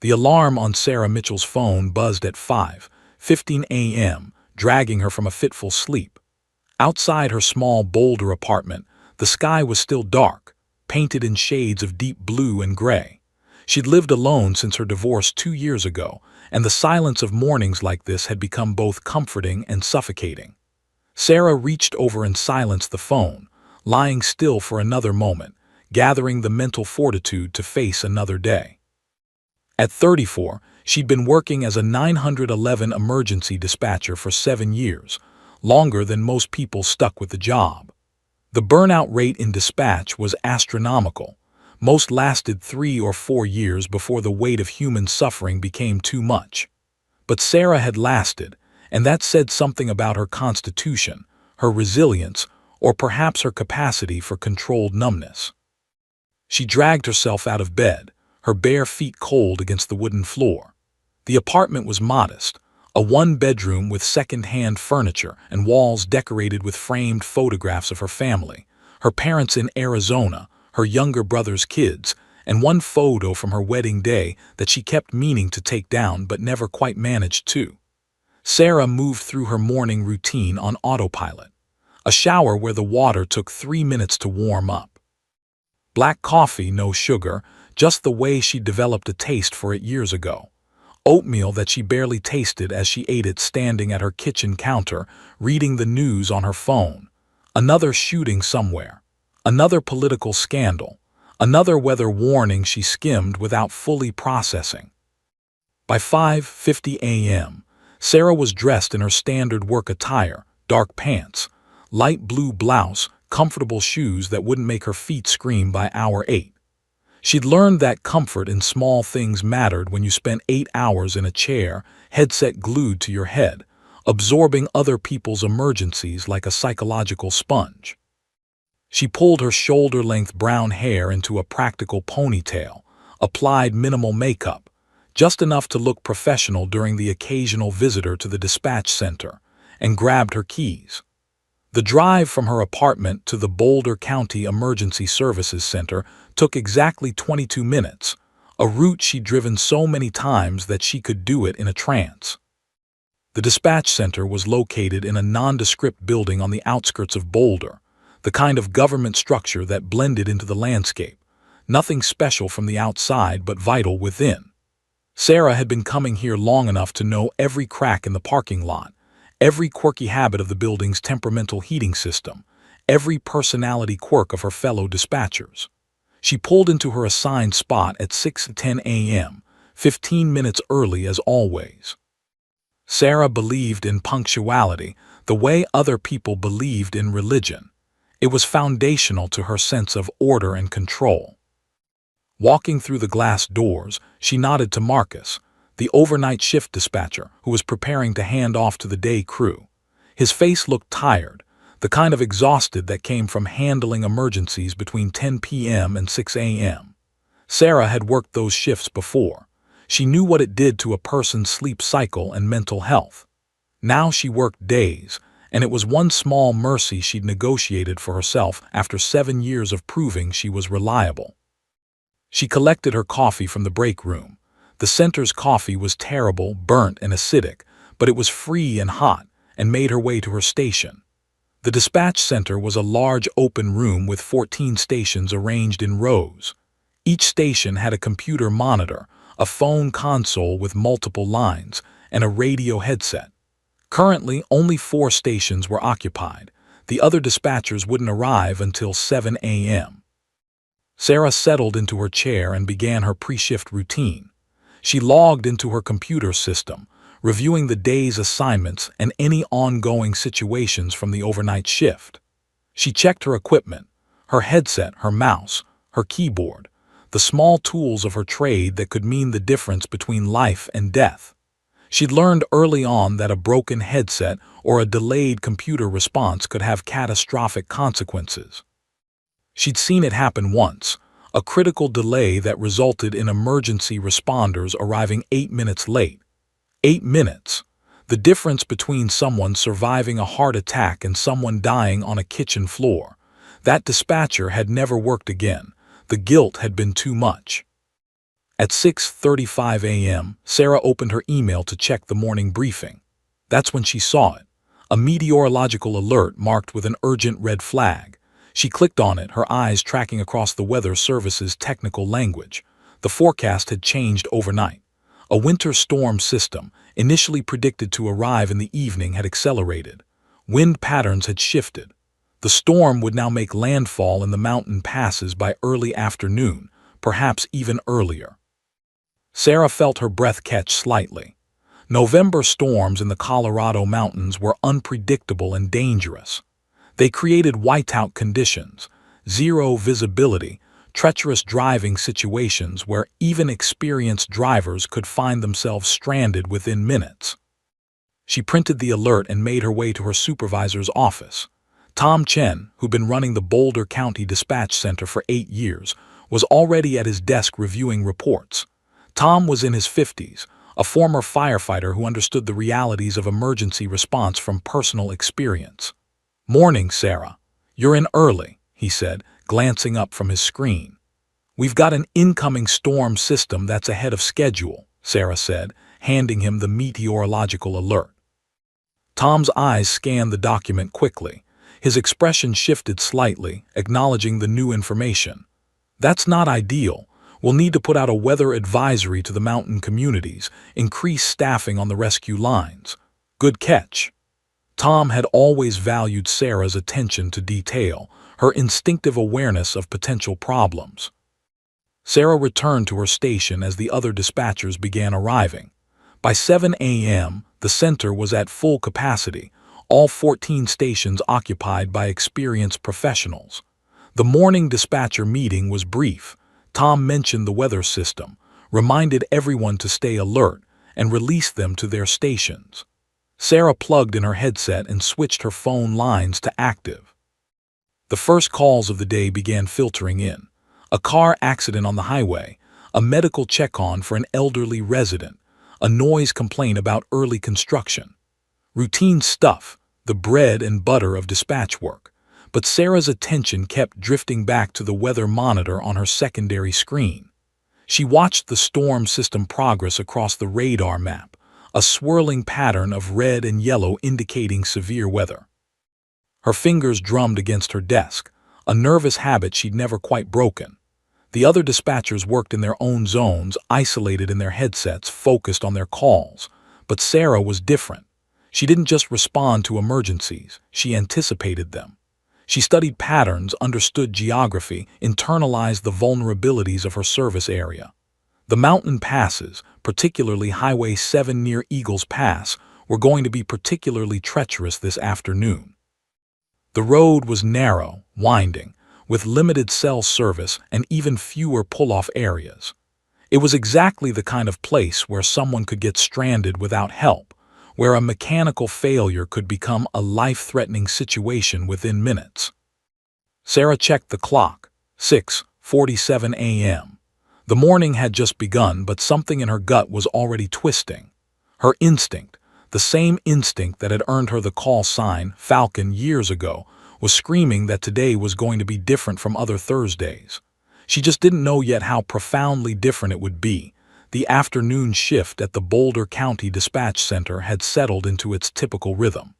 The alarm on Sarah Mitchell's phone buzzed at 5:15 a.m., dragging her from a fitful sleep. Outside her small Boulder apartment, the sky was still dark, painted in shades of deep blue and gray. She'd lived alone since her divorce 2 years ago, and the silence of mornings like this had become both comforting and suffocating. Sarah reached over and silenced the phone, lying still for another moment, gathering the mental fortitude to face another day. At 34, she'd been working as a 911 emergency dispatcher for 7 years, longer than most people stuck with the job. The burnout rate in dispatch was astronomical. Most lasted 3 or 4 years before the weight of human suffering became too much. But Sarah had lasted, and that said something about her constitution, her resilience, or perhaps her capacity for controlled numbness. She dragged herself out of bed, her bare feet cold against the wooden floor. The apartment was modest, a one-bedroom with second-hand furniture and walls decorated with framed photographs of her family, her parents in Arizona, her younger brother's kids, and one photo from her wedding day that she kept meaning to take down but never quite managed to. Sarah moved through her morning routine on autopilot, a shower where the water took 3 minutes to warm up. Black coffee, no sugar, just the way she developed a taste for it years ago. Oatmeal that she barely tasted as she ate it standing at her kitchen counter, reading the news on her phone. Another shooting somewhere. Another political scandal. Another weather warning she skimmed without fully processing. By 5:50 a.m., Sarah was dressed in her standard work attire, dark pants, light blue blouse, comfortable shoes that wouldn't make her feet scream by hour 8. She'd learned that comfort in small things mattered when you spent 8 hours in a chair, headset glued to your head, absorbing other people's emergencies like a psychological sponge. She pulled her shoulder-length brown hair into a practical ponytail, applied minimal makeup, just enough to look professional during the occasional visitor to the dispatch center, and grabbed her keys. The drive from her apartment to the Boulder County Emergency Services Center took exactly 22 minutes, a route she'd driven so many times that she could do it in a trance. The dispatch center was located in a nondescript building on the outskirts of Boulder, the kind of government structure that blended into the landscape, nothing special from the outside but vital within. Sarah had been coming here long enough to know every crack in the parking lot, every quirky habit of the building's temperamental heating system, every personality quirk of her fellow dispatchers. She pulled into her assigned spot at 6:10 a.m., 15 minutes early as always. Sarah believed in punctuality the way other people believed in religion. It was foundational to her sense of order and control. Walking through the glass doors, she nodded to Marcus, the overnight shift dispatcher who was preparing to hand off to the day crew. His face looked tired, the kind of exhausted that came from handling emergencies between 10 p.m. and 6 a.m. Sarah had worked those shifts before. She knew what it did to a person's sleep cycle and mental health. Now she worked days, and it was one small mercy she'd negotiated for herself after 7 years of proving she was reliable. She collected her coffee from the break room. The center's coffee was terrible, burnt, and acidic, but it was free and hot, and made her way to her station. The dispatch center was a large open room with 14 stations arranged in rows. Each station had a computer monitor, a phone console with multiple lines, and a radio headset. Currently, only 4 stations were occupied. The other dispatchers wouldn't arrive until 7 a.m. Sarah settled into her chair and began her pre-shift routine. She logged into her computer system, reviewing the day's assignments and any ongoing situations from the overnight shift. She checked her equipment, her headset, her mouse, her keyboard, the small tools of her trade that could mean the difference between life and death. She'd learned early on that a broken headset or a delayed computer response could have catastrophic consequences. She'd seen it happen once, a critical delay that resulted in emergency responders arriving 8 minutes late. 8 minutes. The difference between someone surviving a heart attack and someone dying on a kitchen floor. That dispatcher had never worked again. The guilt had been too much. At 6:35 a.m., Sarah opened her email to check the morning briefing. That's when she saw it. A meteorological alert marked with an urgent red flag. She clicked on it, her eyes tracking across the Weather Service's technical language. The forecast had changed overnight. A winter storm system, initially predicted to arrive in the evening, had accelerated. Wind patterns had shifted. The storm would now make landfall in the mountain passes by early afternoon, perhaps even earlier. Sarah felt her breath catch slightly. November storms in the Colorado mountains were unpredictable and dangerous. They created whiteout conditions, zero visibility, treacherous driving situations where even experienced drivers could find themselves stranded within minutes. She printed the alert and made her way to her supervisor's office. Tom Chen, who'd been running the Boulder County Dispatch Center for 8 years, was already at his desk reviewing reports. Tom was in his 50s, a former firefighter who understood the realities of emergency response from personal experience. "Morning, Sarah. You're in early," he said, glancing up from his screen. "We've got an incoming storm system that's ahead of schedule," Sarah said, handing him the meteorological alert. Tom's eyes scanned the document quickly. His expression shifted slightly, acknowledging the new information. "That's not ideal. We'll need to put out a weather advisory to the mountain communities, increase staffing on the rescue lines." "Good catch." Tom had always valued Sarah's attention to detail, her instinctive awareness of potential problems. Sarah returned to her station as the other dispatchers began arriving. By 7 a.m., the center was at full capacity, all 14 stations occupied by experienced professionals. The morning dispatcher meeting was brief. Tom mentioned the weather system, reminded everyone to stay alert, and released them to their stations. Sarah plugged in her headset and switched her phone lines to active. The first calls of the day began filtering in. A car accident on the highway, a medical check-on for an elderly resident, a noise complaint about early construction. Routine stuff, the bread and butter of dispatch work. But Sarah's attention kept drifting back to the weather monitor on her secondary screen. She watched the storm system progress across the radar map, a swirling pattern of red and yellow indicating severe weather. Her fingers drummed against her desk, a nervous habit she'd never quite broken. The other dispatchers worked in their own zones, isolated in their headsets, focused on their calls. But Sarah was different. She didn't just respond to emergencies, she anticipated them. She studied patterns, understood geography, internalized the vulnerabilities of her service area. The mountain passes, particularly Highway 7 near Eagles Pass, were going to be particularly treacherous this afternoon. The road was narrow, winding, with limited cell service and even fewer pull-off areas. It was exactly the kind of place where someone could get stranded without help, where a mechanical failure could become a life-threatening situation within minutes. Sarah checked the clock. 6:47 a.m. The morning had just begun, but something in her gut was already twisting. Her instinct, the same instinct that had earned her the call sign Falcon years ago, was screaming that today was going to be different from other Thursdays. She just didn't know yet how profoundly different it would be. The afternoon shift at the Boulder County Dispatch Center had settled into its typical rhythm.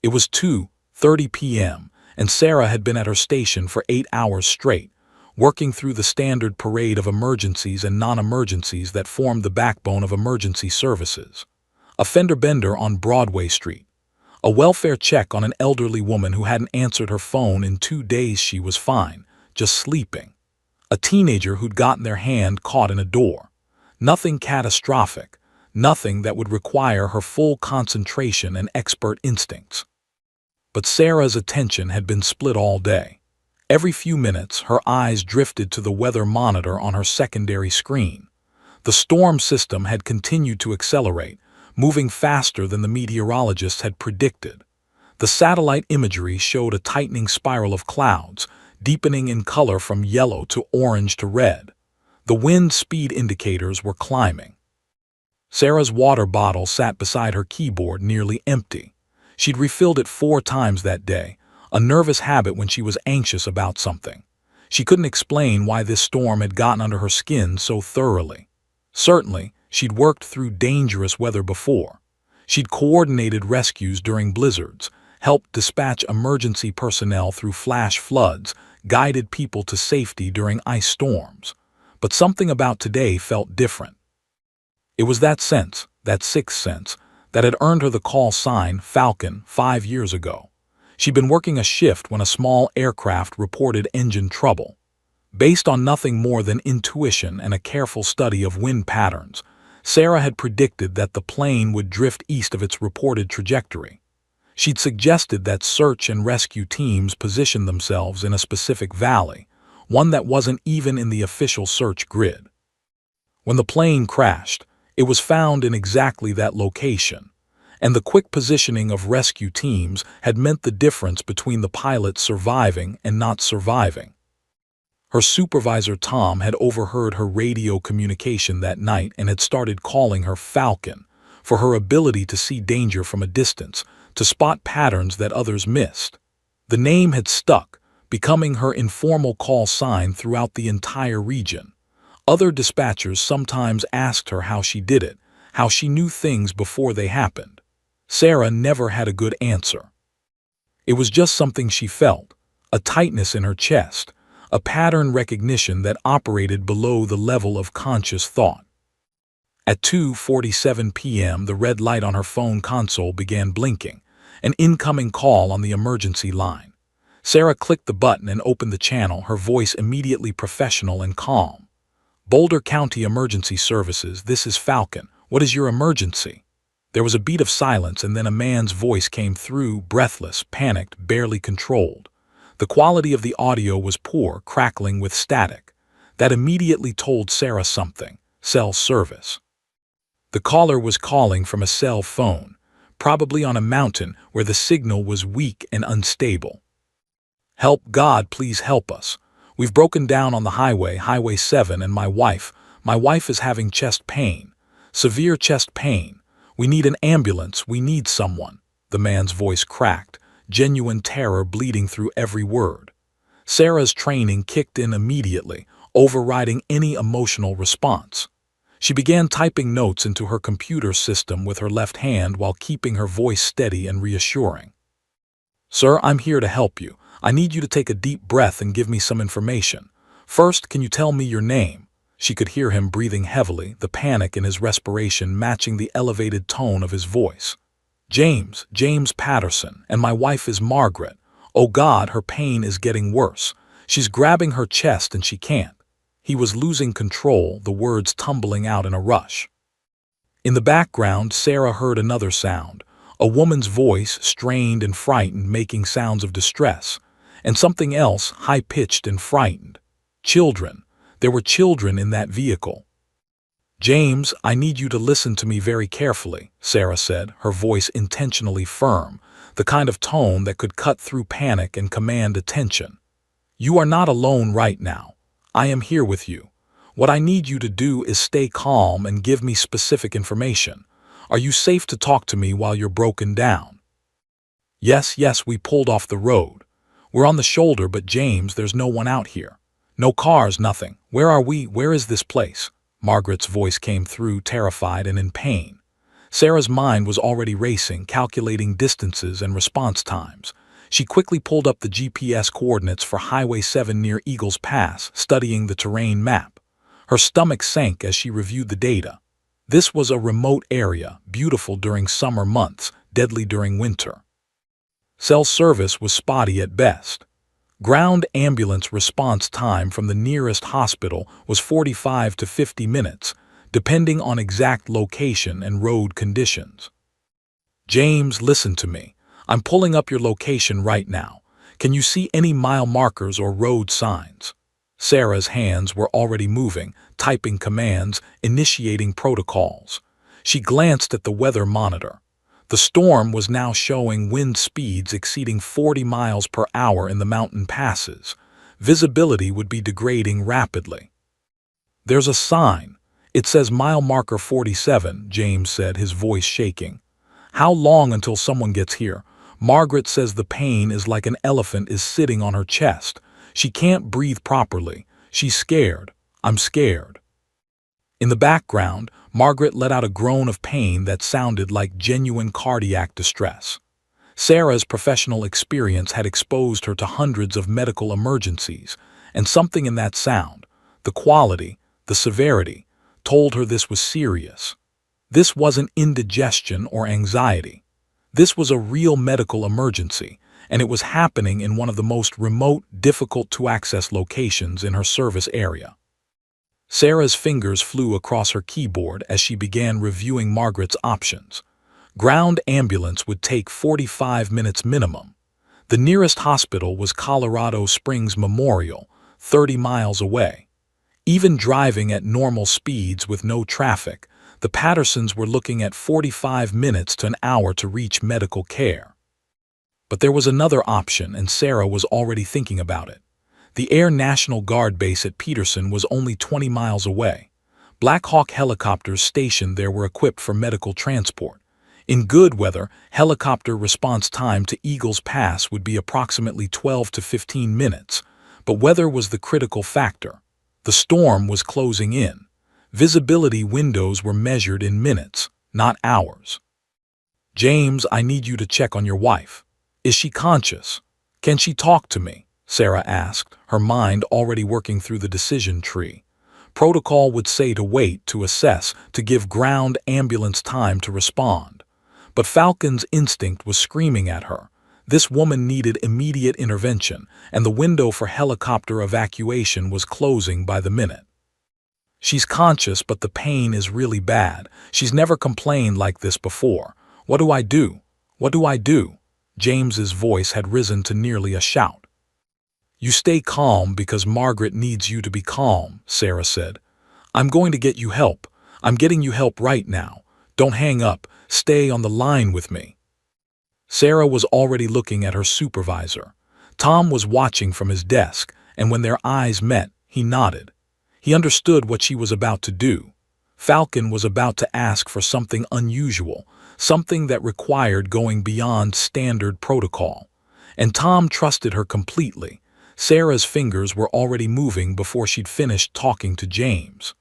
It was 2:30 p.m., and Sarah had been at her station for 8 hours straight, working through the standard parade of emergencies and non-emergencies that formed the backbone of emergency services. A fender bender on Broadway Street. A welfare check on an elderly woman who hadn't answered her phone in 2 days. She was fine, just sleeping. A teenager who'd gotten their hand caught in a door. Nothing catastrophic, nothing that would require her full concentration and expert instincts. But Sarah's attention had been split all day. Every few minutes, her eyes drifted to the weather monitor on her secondary screen. The storm system had continued to accelerate, moving faster than the meteorologists had predicted. The satellite imagery showed a tightening spiral of clouds, deepening in color from yellow to orange to red. The wind speed indicators were climbing. Sarah's water bottle sat beside her keyboard, nearly empty. She'd refilled it 4 times that day, a nervous habit when she was anxious about something. She couldn't explain why this storm had gotten under her skin so thoroughly. Certainly, she'd worked through dangerous weather before. She'd coordinated rescues during blizzards, helped dispatch emergency personnel through flash floods, guided people to safety during ice storms. But something about today felt different. It was that sense, that sixth sense, that had earned her the call sign Falcon 5 years ago. She'd been working a shift when a small aircraft reported engine trouble. Based on nothing more than intuition and a careful study of wind patterns, Sarah had predicted that the plane would drift east of its reported trajectory. She'd suggested that search and rescue teams position themselves in a specific valley, one that wasn't even in the official search grid. When the plane crashed, it was found in exactly that location, and the quick positioning of rescue teams had meant the difference between the pilot surviving and not surviving. Her supervisor Tom had overheard her radio communication that night and had started calling her Falcon for her ability to see danger from a distance, to spot patterns that others missed. The name had stuck, becoming her informal call sign throughout the entire region. Other dispatchers sometimes asked her how she did it, how she knew things before they happened. Sarah never had a good answer. It was just something she felt, a tightness in her chest, a pattern recognition that operated below the level of conscious thought. At 2:47 p.m., the red light on her phone console began blinking, an incoming call on the emergency line. Sarah clicked the button and opened the channel, her voice immediately professional and calm. "Boulder County Emergency Services, this is Falcon. What is your emergency?" There was a beat of silence, and then a man's voice came through, breathless, panicked, barely controlled. The quality of the audio was poor, crackling with static. That immediately told Sarah something: cell service. The caller was calling from a cell phone, probably on a mountain where the signal was weak and unstable. "Help, God, please help us. We've broken down on the Highway 7, and my wife is having chest pain, severe chest pain. We need an ambulance, we need someone." The man's voice cracked, genuine terror bleeding through every word. Sarah's training kicked in immediately, overriding any emotional response. She began typing notes into her computer system with her left hand while keeping her voice steady and reassuring. "Sir, I'm here to help you. I need you to take a deep breath and give me some information. First, can you tell me your name?" She could hear him breathing heavily, the panic in his respiration matching the elevated tone of his voice. James Patterson, and my wife is Margaret. Oh God, her pain is getting worse. She's grabbing her chest and she can't." He was losing control, the words tumbling out in a rush. In the background, Sarah heard another sound, a woman's voice, strained and frightened, making sounds of distress, and something else, high-pitched and frightened. Children. There were children in that vehicle. "James, I need you to listen to me very carefully," Sarah said, her voice intentionally firm, the kind of tone that could cut through panic and command attention. "You are not alone right now. I am here with you. What I need you to do is stay calm and give me specific information. Are you safe to talk to me while you're broken down?" Yes, we pulled off the road. We're on the shoulder, but James, there's no one out here. No cars, nothing. Where are we? Where is this place?" Margaret's voice came through, terrified and in pain. Sarah's mind was already racing, calculating distances and response times. She quickly pulled up the GPS coordinates for Highway 7 near Eagles Pass, studying the terrain map. Her stomach sank as she reviewed the data. This was a remote area, beautiful during summer months, deadly during winter. Cell service was spotty at best. Ground ambulance response time from the nearest hospital was 45 to 50 minutes, depending on exact location and road conditions. "James, listen to me. I'm pulling up your location right now. Can you see any mile markers or road signs?" Sarah's hands were already moving, typing commands, initiating protocols. She glanced at the weather monitor. The storm was now showing wind speeds exceeding 40 miles per hour in the mountain passes. Visibility would be degrading rapidly. "There's a sign. It says mile marker 47, James said, his voice shaking. "How long until someone gets here? Margaret says the pain is like an elephant is sitting on her chest. She can't breathe properly. She's scared. I'm scared." In the background, Margaret let out a groan of pain that sounded like genuine cardiac distress. Sarah's professional experience had exposed her to hundreds of medical emergencies, and something in that sound, the quality, the severity, told her this was serious. This wasn't indigestion or anxiety. This was a real medical emergency, and it was happening in one of the most remote, difficult-to-access locations in her service area. Sarah's fingers flew across her keyboard as she began reviewing Margaret's options. Ground ambulance would take 45 minutes minimum. The nearest hospital was Colorado Springs Memorial, 30 miles away. Even driving at normal speeds with no traffic, the Pattersons were looking at 45 minutes to an hour to reach medical care. But there was another option, and Sarah was already thinking about it. The Air National Guard base at Peterson was only 20 miles away. Black Hawk helicopters stationed there were equipped for medical transport. In good weather, helicopter response time to Eagles Pass would be approximately 12 to 15 minutes, but weather was the critical factor. The storm was closing in. Visibility windows were measured in minutes, not hours. "James, I need you to check on your wife. Is she conscious? Can she talk to me?" Sarah asked, her mind already working through the decision tree. Protocol would say to wait, to assess, to give ground ambulance time to respond. But Falcon's instinct was screaming at her. This woman needed immediate intervention, and the window for helicopter evacuation was closing by the minute. "She's conscious, but the pain is really bad. She's never complained like this before. What do I do? What do I do?" James's voice had risen to nearly a shout. "You stay calm because Margaret needs you to be calm," Sarah said. "I'm going to get you help. I'm getting you help right now. Don't hang up. Stay on the line with me." Sarah was already looking at her supervisor. Tom was watching from his desk, and when their eyes met, he nodded. He understood what she was about to do. Falcon was about to ask for something unusual, something that required going beyond standard protocol. And Tom trusted her completely. Sarah's fingers were already moving before she'd finished talking to James.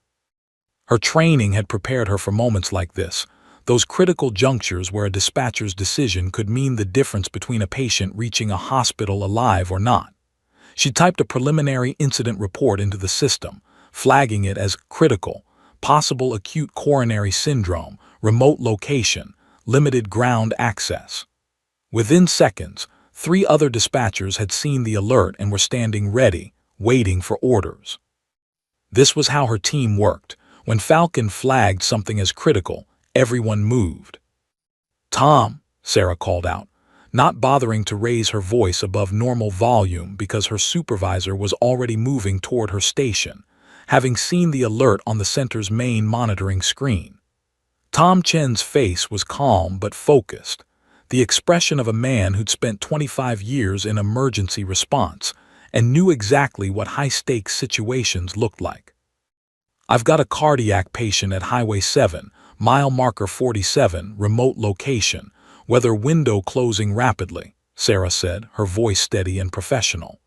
Her training had prepared her for moments like this, those critical junctures where a dispatcher's decision could mean the difference between a patient reaching a hospital alive or not. She typed a preliminary incident report into the system, flagging it as critical, possible acute coronary syndrome, remote location, limited ground access. Within seconds, 3 other dispatchers had seen the alert and were standing ready, waiting for orders. This was how her team worked. When Falcon flagged something as critical, everyone moved. "Tom," Sarah called out, not bothering to raise her voice above normal volume because her supervisor was already moving toward her station, having seen the alert on the center's main monitoring screen. Tom Chen's face was calm but focused, the expression of a man who'd spent 25 years in emergency response and knew exactly what high-stakes situations looked like. "I've got a cardiac patient at Highway 7, mile marker 47, remote location, weather window closing rapidly," Sarah said, her voice steady and professional.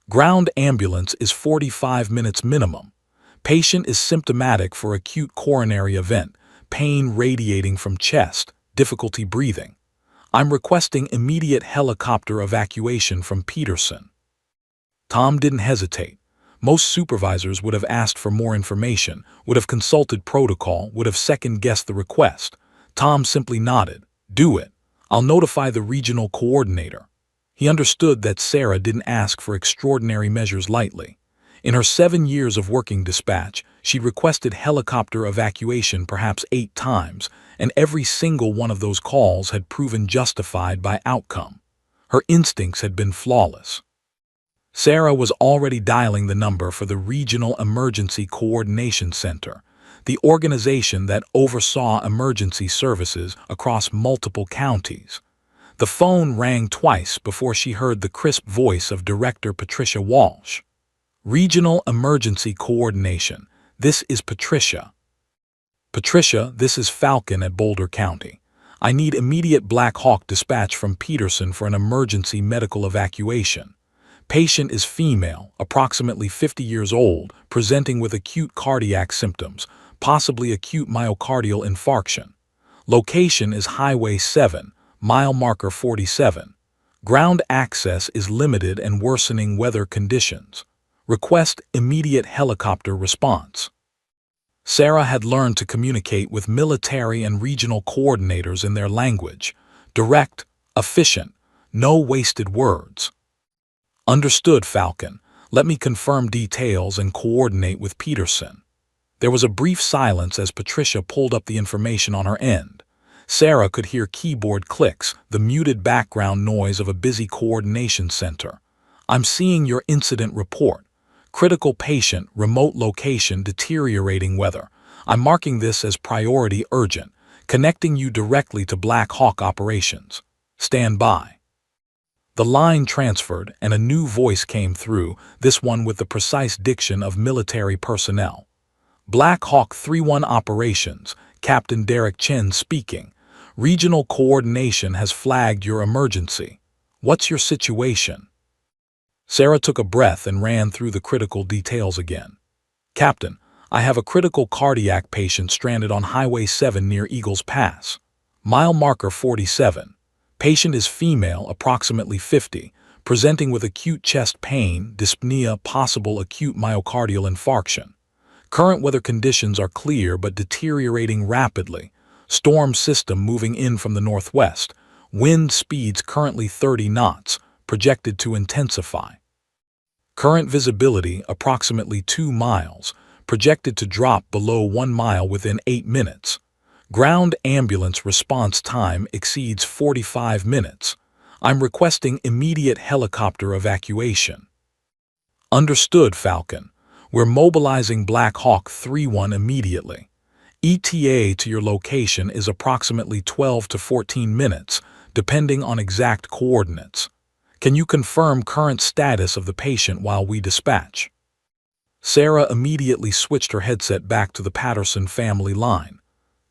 "Ground ambulance is 45 minutes minimum. Patient is symptomatic for acute coronary event, pain radiating from chest, difficulty breathing. I'm requesting immediate helicopter evacuation from Peterson." Tom didn't hesitate. Most supervisors would have asked for more information, would have consulted protocol, would have second-guessed the request. Tom simply nodded. "Do it. I'll notify the regional coordinator." He understood that Sarah didn't ask for extraordinary measures lightly. In her 7 years of working dispatch, she'd requested helicopter evacuation perhaps 8 times, and every single one of those calls had proven justified by outcome. Her instincts had been flawless. Sarah was already dialing the number for the Regional Emergency Coordination Center, the organization that oversaw emergency services across multiple counties. The phone rang twice before she heard the crisp voice of Director Patricia Walsh. "Regional Emergency Coordination. This is Patricia." "Patricia, this is Falcon at Boulder County. I need immediate Black Hawk dispatch from Peterson for an emergency medical evacuation. Patient is female, approximately 50 years old, presenting with acute cardiac symptoms, possibly acute myocardial infarction. Location is Highway 7, mile marker 47. Ground access is limited and worsening weather conditions. Request immediate helicopter response. Sarah had learned to communicate with military and regional coordinators in their language. Direct, efficient, no wasted words. Understood, Falcon. Let me confirm details and coordinate with Peterson. There was a brief silence as Patricia pulled up the information on her end. Sarah could hear keyboard clicks, the muted background noise of a busy coordination center. I'm seeing your incident report. Critical patient, remote location, deteriorating weather. I'm marking this as priority urgent, connecting you directly to Black Hawk operations. Stand by. The line transferred and a new voice came through, this one with the precise diction of military personnel. Black Hawk 3-1 Operations, Captain Derek Chen speaking. Regional coordination has flagged your emergency. What's your situation? Sarah took a breath and ran through the critical details again. Captain, I have a critical cardiac patient stranded on Highway 7 near Eagles Pass. Mile marker 47. Patient is female, approximately 50, presenting with acute chest pain, dyspnea, possible acute myocardial infarction. Current weather conditions are clear but deteriorating rapidly. Storm system moving in from the northwest. Wind speeds currently 30 knots, projected to intensify. Current visibility approximately 2 miles, projected to drop below 1 mile within 8 minutes. Ground ambulance response time exceeds 45 minutes. I'm requesting immediate helicopter evacuation. Understood, Falcon. We're mobilizing Black Hawk 3-1 immediately. ETA to your location is approximately 12 to 14 minutes, depending on exact coordinates. Can you confirm current status of the patient while we dispatch? Sarah immediately switched her headset back to the Patterson family line.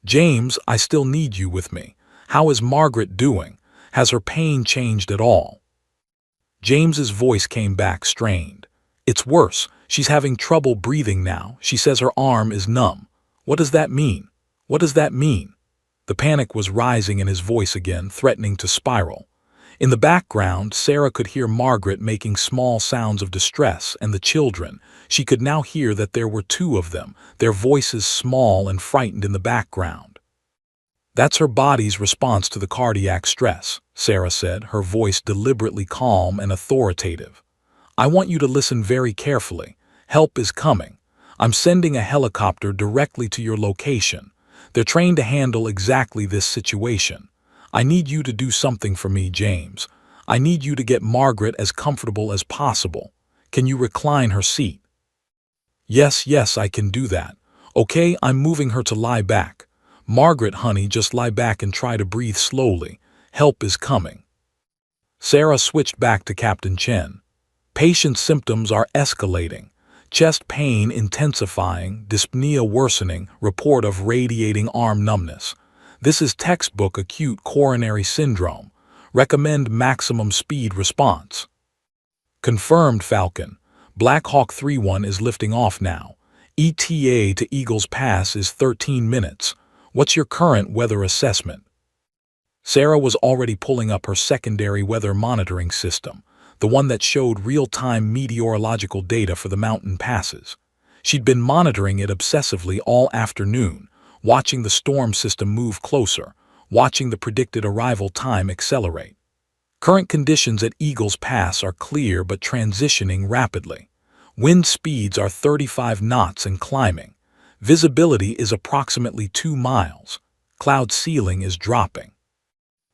James, I still need you with me. How is Margaret doing? Has her pain changed at all? James's voice came back strained. It's worse. She's having trouble breathing now. She says her arm is numb. What does that mean? What does that mean? The panic was rising in his voice again, threatening to spiral. In the background, Sarah could hear Margaret making small sounds of distress, and the children. She could now hear that there were 2 of them, their voices small and frightened in the background. That's her body's response to the cardiac stress, Sarah said, her voice deliberately calm and authoritative. I want you to listen very carefully. Help is coming. I'm sending a helicopter directly to your location. They're trained to handle exactly this situation. I need you to do something for me, James. I need you to get Margaret as comfortable as possible. Can you recline her seat? Yes, I can do that. Okay, I'm moving her to lie back. Margaret, honey, just lie back and try to breathe slowly. Help is coming. Sarah switched back to Captain Chen. Patient's symptoms are escalating. Chest pain intensifying, dyspnea worsening, report of radiating arm numbness. This is textbook acute coronary syndrome. Recommend maximum speed response. Confirmed, Falcon. Black Hawk 3-1 is lifting off now. ETA to Eagles Pass is 13 minutes. What's your current weather assessment? Sarah was already pulling up her secondary weather monitoring system, the one that showed real-time meteorological data for the mountain passes. She'd been monitoring it obsessively all afternoon, watching the storm system move closer, watching the predicted arrival time accelerate. Current conditions at Eagles Pass are clear but transitioning rapidly. Wind speeds are 35 knots and climbing. Visibility is approximately 2 miles. Cloud ceiling is dropping.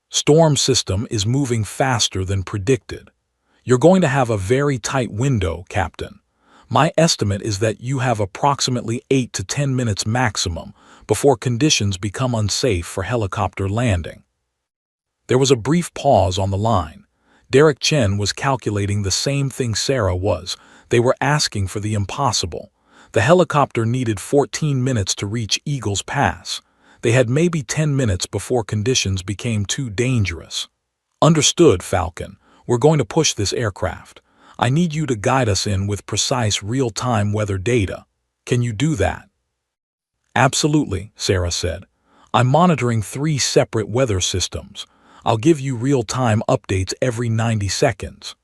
Storm system is moving faster than predicted. You're going to have a very tight window, Captain. My estimate is that you have approximately 8 to 10 minutes maximum before conditions become unsafe for helicopter landing. There was a brief pause on the line. Derek Chen was calculating the same thing Sarah was. They were asking for the impossible. The helicopter needed 14 minutes to reach Eagles Pass. They had maybe 10 minutes before conditions became too dangerous. Understood, Falcon. We're going to push this aircraft. I need you to guide us in with precise real-time weather data. Can you do that?" "Absolutely," Sarah said. "I'm monitoring 3 separate weather systems. I'll give you real-time updates every 90 seconds.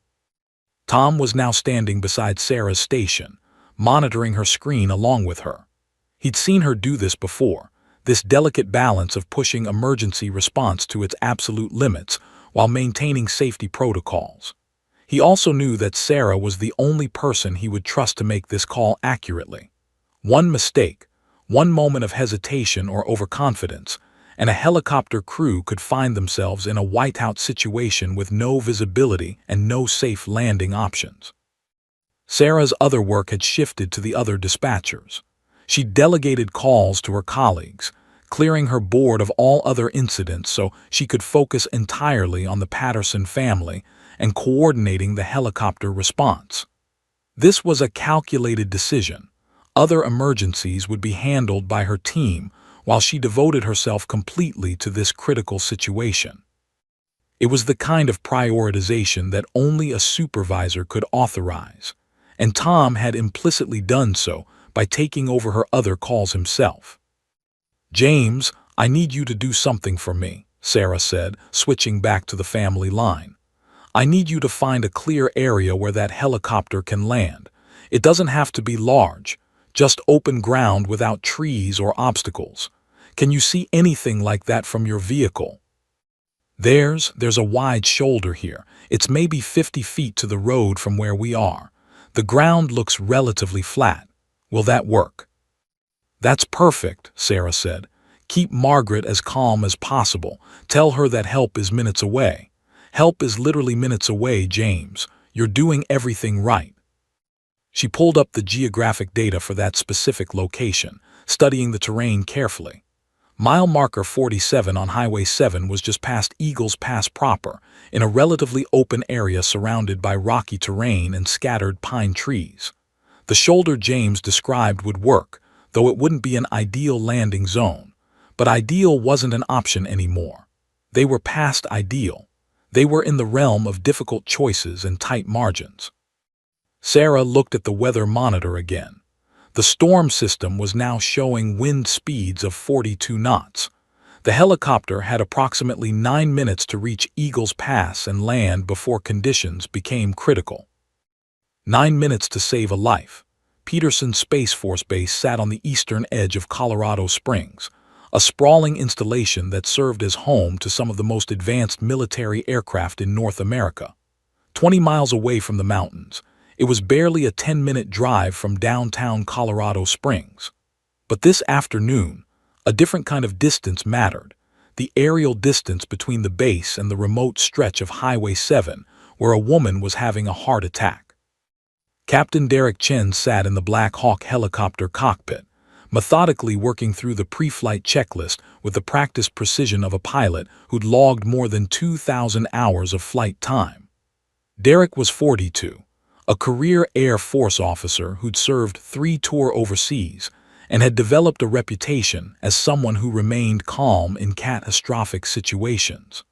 Tom was now standing beside Sarah's station, monitoring her screen along with her. He'd seen her do this before, this delicate balance of pushing emergency response to its absolute limits while maintaining safety protocols. He also knew that Sarah was the only person he would trust to make this call accurately. One mistake, one moment of hesitation or overconfidence, and a helicopter crew could find themselves in a whiteout situation with no visibility and no safe landing options. Sarah's other work had shifted to the other dispatchers. She delegated calls to her colleagues, clearing her board of all other incidents so she could focus entirely on the Patterson family and coordinating the helicopter response. This was a calculated decision. Other emergencies would be handled by her team while she devoted herself completely to this critical situation. It was the kind of prioritization that only a supervisor could authorize, and Tom had implicitly done so by taking over her other calls himself. "James, I need you to do something for me," Sarah said, switching back to the family line. "I need you to find a clear area where that helicopter can land. It doesn't have to be large, just open ground without trees or obstacles. Can you see anything like that from your vehicle?" There's a wide shoulder here. It's maybe 50 feet to the road from where we are. The ground looks relatively flat. Will that work?" "That's perfect," Sarah said. "Keep Margaret as calm as possible. Tell her that help is minutes away. Help is literally minutes away, James. You're doing everything right." She pulled up the geographic data for that specific location, studying the terrain carefully. Mile marker 47 on Highway 7 was just past Eagles Pass proper, in a relatively open area surrounded by rocky terrain and scattered pine trees. The shoulder James described would work, though it wouldn't be an ideal landing zone. But ideal wasn't an option anymore. They were past ideal. They were in the realm of difficult choices and tight margins. Sarah looked at the weather monitor again. The storm system was now showing wind speeds of 42 knots. The helicopter had approximately 9 minutes to reach Eagles Pass and land before conditions became critical. 9 minutes to save a life. Peterson Space Force Base sat on the eastern edge of Colorado Springs, a sprawling installation that served as home to some of the most advanced military aircraft in North America. 20 miles away from the mountains, it was barely a 10-minute drive from downtown Colorado Springs. But this afternoon, a different kind of distance mattered, the aerial distance between the base and the remote stretch of Highway 7, where a woman was having a heart attack. Captain Derek Chen sat in the Black Hawk helicopter cockpit, methodically working through the pre-flight checklist with the practiced precision of a pilot who'd logged more than 2,000 hours of flight time. Derek was 42, a career Air Force officer who'd served 3 tours overseas and had developed a reputation as someone who remained calm in catastrophic situations.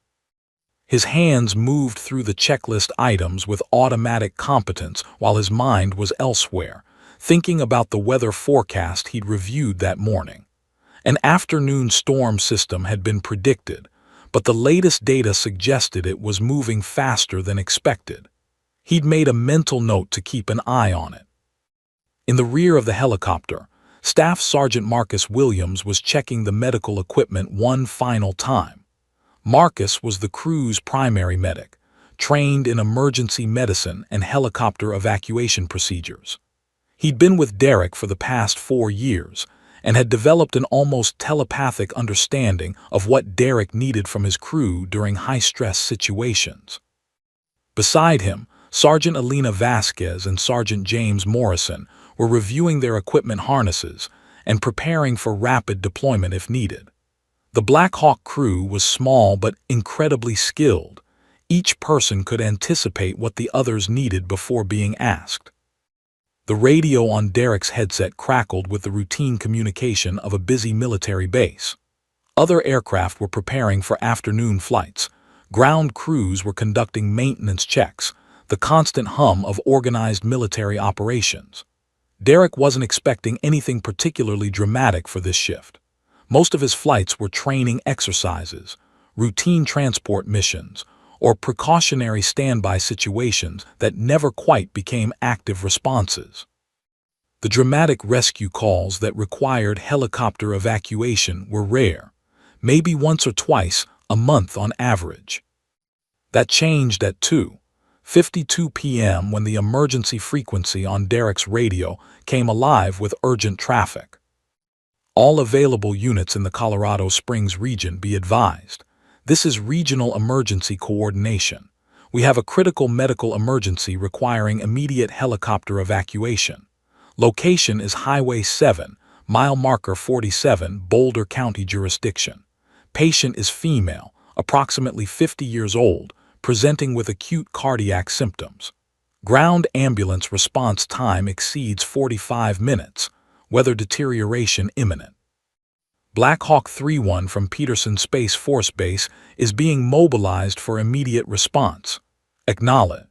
His hands moved through the checklist items with automatic competence while his mind was elsewhere, thinking about the weather forecast he'd reviewed that morning. An afternoon storm system had been predicted, but the latest data suggested it was moving faster than expected. He'd made a mental note to keep an eye on it. In the rear of the helicopter, Staff Sergeant Marcus Williams was checking the medical equipment one final time. Marcus was the crew's primary medic, trained in emergency medicine and helicopter evacuation procedures. He'd been with Derek for the past 4 years and had developed an almost telepathic understanding of what Derek needed from his crew during high-stress situations. Beside him, Sergeant Alina Vasquez and Sergeant James Morrison were reviewing their equipment harnesses and preparing for rapid deployment if needed. The Black Hawk crew was small but incredibly skilled. Each person could anticipate what the others needed before being asked. The radio on Derek's headset crackled with the routine communication of a busy military base. Other aircraft were preparing for afternoon flights. Ground crews were conducting maintenance checks. the constant hum of organized military operations. Derek wasn't expecting anything particularly dramatic for this shift. Most of his flights were training exercises, routine transport missions, or precautionary standby situations that never quite became active responses. The dramatic rescue calls that required helicopter evacuation were rare, maybe once or twice a month on average. That changed at 2:52 p.m. when the emergency frequency on Derek's radio came alive with urgent traffic. All available units in the Colorado Springs region be advised. This is regional emergency coordination. We have a critical medical emergency requiring immediate helicopter evacuation. Location is Highway 7, mile marker 47, Boulder County jurisdiction. Patient is female, approximately 50 years old, presenting with acute cardiac symptoms. Ground ambulance response time exceeds 45 minutes. Weather deterioration imminent. Black Hawk 3-1 from Peterson Space Force Base is being mobilized for immediate response. Acknowledge.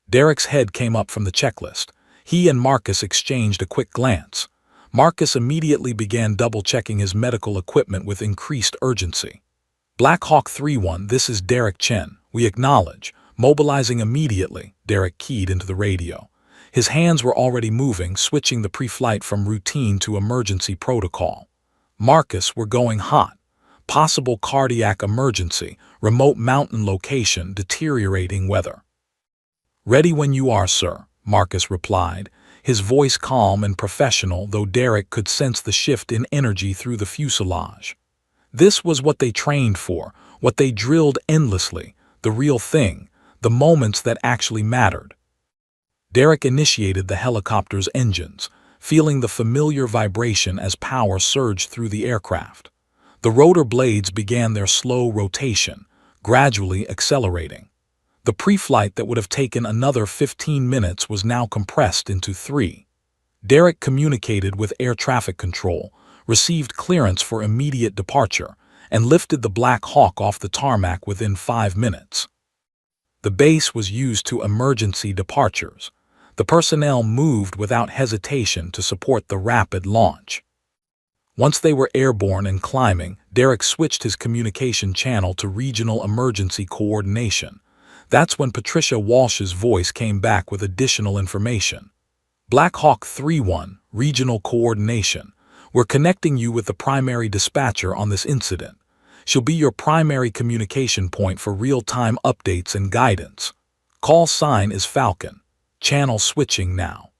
Derek's head came up from the checklist. He and Marcus exchanged a quick glance. Marcus immediately began double-checking his medical equipment with increased urgency. Black Hawk 3-1, this is Derek Chen. We acknowledge. Mobilizing immediately, Derek keyed into the radio. His hands were already moving, switching the pre-flight from routine to emergency protocol. Marcus, we're going hot. Possible cardiac emergency, remote mountain location, deteriorating weather. Ready when you are, sir, Marcus replied, his voice calm and professional, though Derek could sense the shift in energy through the fuselage. This was what they trained for, what they drilled endlessly, the real thing, the moments that actually mattered. Derek initiated the helicopter's engines, feeling the familiar vibration as power surged through the aircraft. The rotor blades began their slow rotation, gradually accelerating. The pre-flight that would have taken another 15 minutes was now compressed into 3. Derek communicated with air traffic control, received clearance for immediate departure, and lifted the Black Hawk off the tarmac within 5 minutes. The base was used to emergency departures. The personnel moved without hesitation to support the rapid launch. Once they were airborne and climbing, Derek switched his communication channel to regional emergency coordination. That's when Patricia Walsh's voice came back with additional information. Black Hawk 3-1, regional coordination. We're connecting you with the primary dispatcher on this incident. She'll be your primary communication point for real-time updates and guidance. Call sign is Falcon. Channel switching now.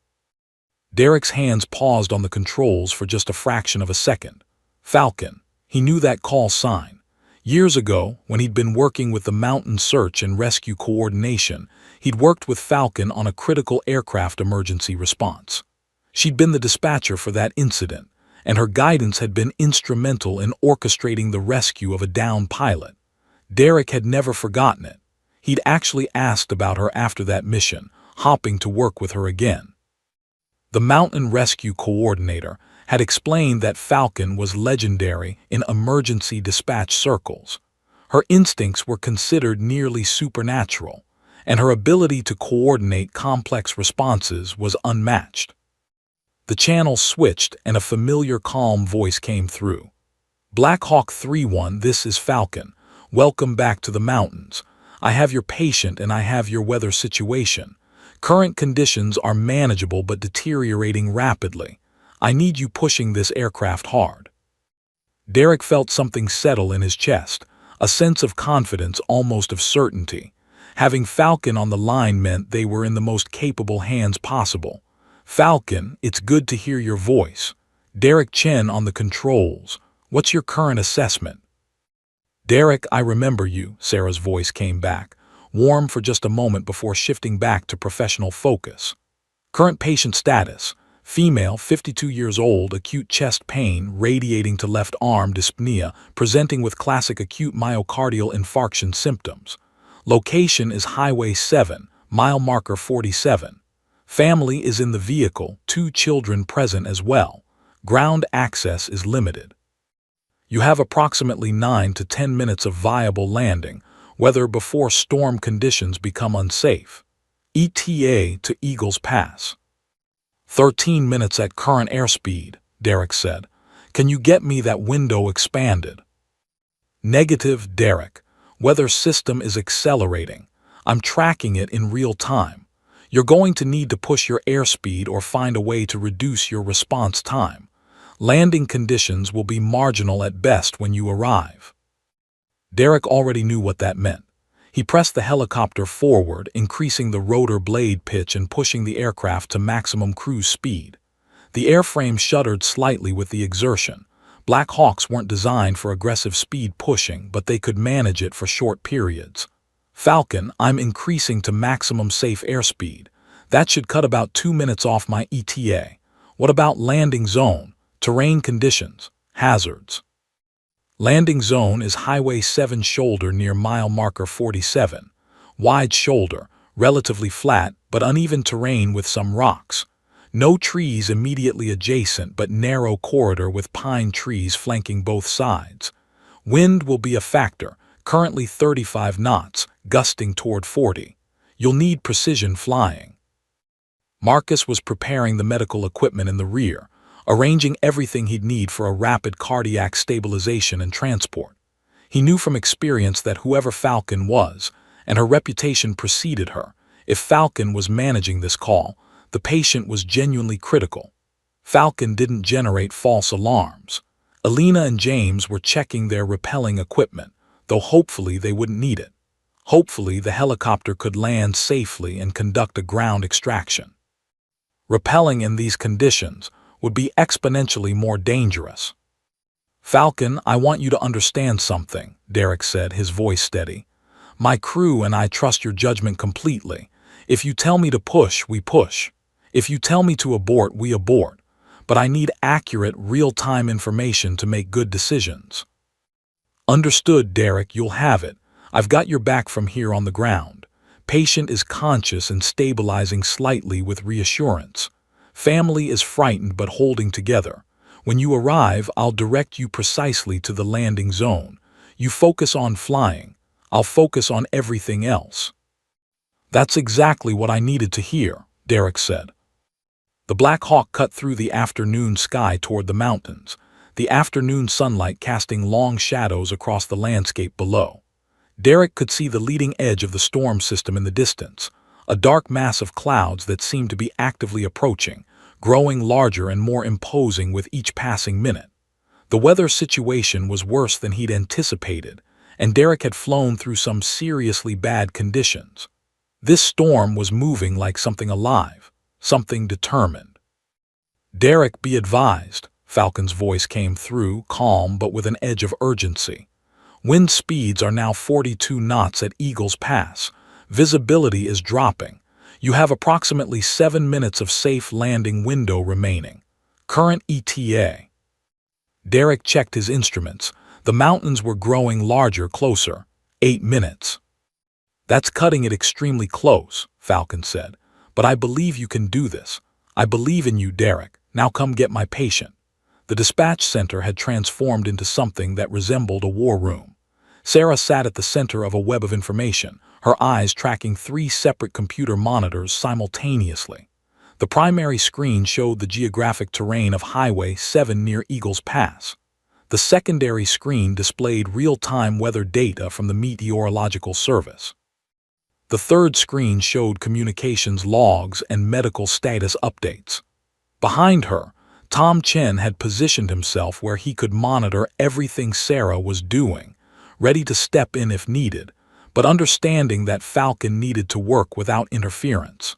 Derek's hands paused on the controls for just a fraction of a second. Falcon. He knew that call sign. Years ago, when he'd been working with the Mountain Search and Rescue Coordination, he'd worked with Falcon on a critical aircraft emergency response. She'd been the dispatcher for that incident, and her guidance had been instrumental in orchestrating the rescue of a downed pilot. Derek had never forgotten it. He'd actually asked about her after that mission, hoping to work with her again. The Mountain Rescue Coordinator had explained that Falcon was legendary in emergency dispatch circles. Her instincts were considered nearly supernatural, and her ability to coordinate complex responses was unmatched. The channel switched and a familiar calm voice came through. Black Hawk 3-1, this is Falcon. Welcome back to the mountains. I have your patient and I have your weather situation. Current conditions are manageable but deteriorating rapidly. I need you pushing this aircraft hard. Derek felt something settle in his chest, a sense of confidence, almost of certainty. Having Falcon on the line meant they were in the most capable hands possible. Falcon, it's good to hear your voice. Derek Chen on the controls. What's your current assessment? Derek, I remember you, Sarah's voice came back, warm for just a moment before shifting back to professional focus. Current patient status. Female, 52 years old, acute chest pain, radiating to left arm, dyspnea, presenting with classic acute myocardial infarction symptoms. Location is Highway 7, mile marker 47. Family is in the vehicle, 2 children present as well. Ground access is limited. You have approximately 9 to 10 minutes of viable landing, whether before storm conditions become unsafe. ETA to Eagles Pass. 13 minutes at current airspeed, Derek said. Can you get me that window expanded? Negative, Derek. Weather system is accelerating. I'm tracking it in real time. You're going to need to push your airspeed or find a way to reduce your response time. Landing conditions will be marginal at best when you arrive. Derek already knew what that meant. He pressed the helicopter forward, increasing the rotor blade pitch and pushing the aircraft to maximum cruise speed. The airframe shuddered slightly with the exertion. Black Hawks weren't designed for aggressive speed pushing, but they could manage it for short periods. Falcon, I'm increasing to maximum safe airspeed. That should cut about 2 minutes off my ETA. What about landing zone, terrain conditions, hazards? Landing zone is Highway 7 shoulder near mile marker 47. Wide shoulder, relatively flat but uneven terrain with some rocks. No trees immediately adjacent but narrow corridor with pine trees flanking both sides. Wind will be a factor, currently 35 knots, gusting toward 40. You'll need precision flying. Marcus was preparing the medical equipment in the rear, arranging everything he'd need for a rapid cardiac stabilization and transport. He knew from experience that whoever Falcon was, and her reputation preceded her, if Falcon was managing this call, the patient was genuinely critical. Falcon didn't generate false alarms. Alina and James were checking their rappelling equipment, though hopefully they wouldn't need it. Hopefully the helicopter could land safely and conduct a ground extraction. Rappelling in these conditions would be exponentially more dangerous. Falcon, I want you to understand something, Derek said, his voice steady. My crew and I trust your judgment completely. If you tell me to push, we push. If you tell me to abort, we abort. But I need accurate, real-time information to make good decisions. Understood, Derek, you'll have it. I've got your back from here on the ground. Patient is conscious and stabilizing slightly with reassurance. Family is frightened but holding together. When you arrive, I'll direct you precisely to the landing zone. You focus on flying. I'll focus on everything else. That's exactly what I needed to hear, Derek said. The Black Hawk cut through the afternoon sky toward the mountains, the afternoon sunlight casting long shadows across the landscape below. Derek could see the leading edge of the storm system in the distance, a dark mass of clouds that seemed to be actively approaching, growing larger and more imposing with each passing minute. The weather situation was worse than he'd anticipated, and Derek had flown through some seriously bad conditions. This storm was moving like something alive, something determined. Derek, be advised, Falcon's voice came through, calm but with an edge of urgency. Wind speeds are now 42 knots at Eagles Pass. Visibility is dropping. You have approximately 7 minutes of safe landing window remaining. Current ETA. Derek checked his instruments. The mountains were growing larger, closer. 8 minutes. That's cutting it extremely close, Falcon said. But I believe you can do this. I believe in you, Derek. Now come get my patient. The dispatch center had transformed into something that resembled a war room. Sarah sat at the center of a web of information, her eyes tracking 3 separate computer monitors simultaneously. The primary screen showed the geographic terrain of Highway 7 near Eagles Pass. The secondary screen displayed real-time weather data from the Meteorological Service. The third screen showed communications logs and medical status updates. Behind her, Tom Chen had positioned himself where he could monitor everything Sarah was doing, ready to step in if needed, but understanding that Falcon needed to work without interference.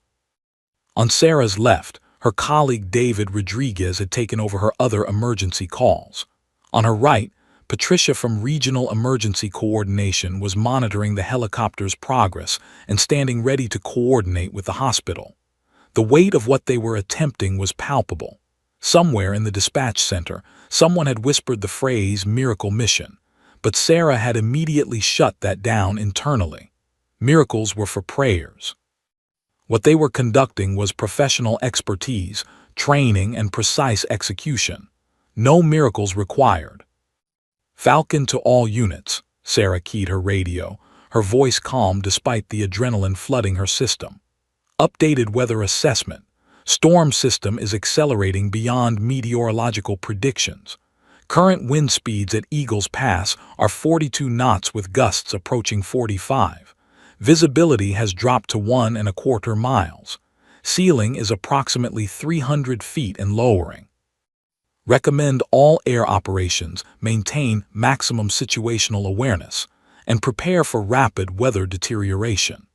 On Sarah's left, her colleague David Rodriguez had taken over her other emergency calls. On her right, Patricia from Regional Emergency Coordination was monitoring the helicopter's progress and standing ready to coordinate with the hospital. The weight of what they were attempting was palpable. Somewhere in the dispatch center, someone had whispered the phrase "miracle mission," but Sarah had immediately shut that down internally. Miracles were for prayers. What they were conducting was professional expertise, training, and precise execution. No miracles required. Falcon to all units, Sarah keyed her radio, her voice calm despite the adrenaline flooding her system. Updated weather assessment. Storm system is accelerating beyond meteorological predictions. Current wind speeds at Eagles Pass are 42 knots with gusts approaching 45. Visibility has dropped to 1.25 miles. Ceiling is approximately 300 feet and lowering. Recommend all air operations maintain maximum situational awareness and prepare for rapid weather deterioration.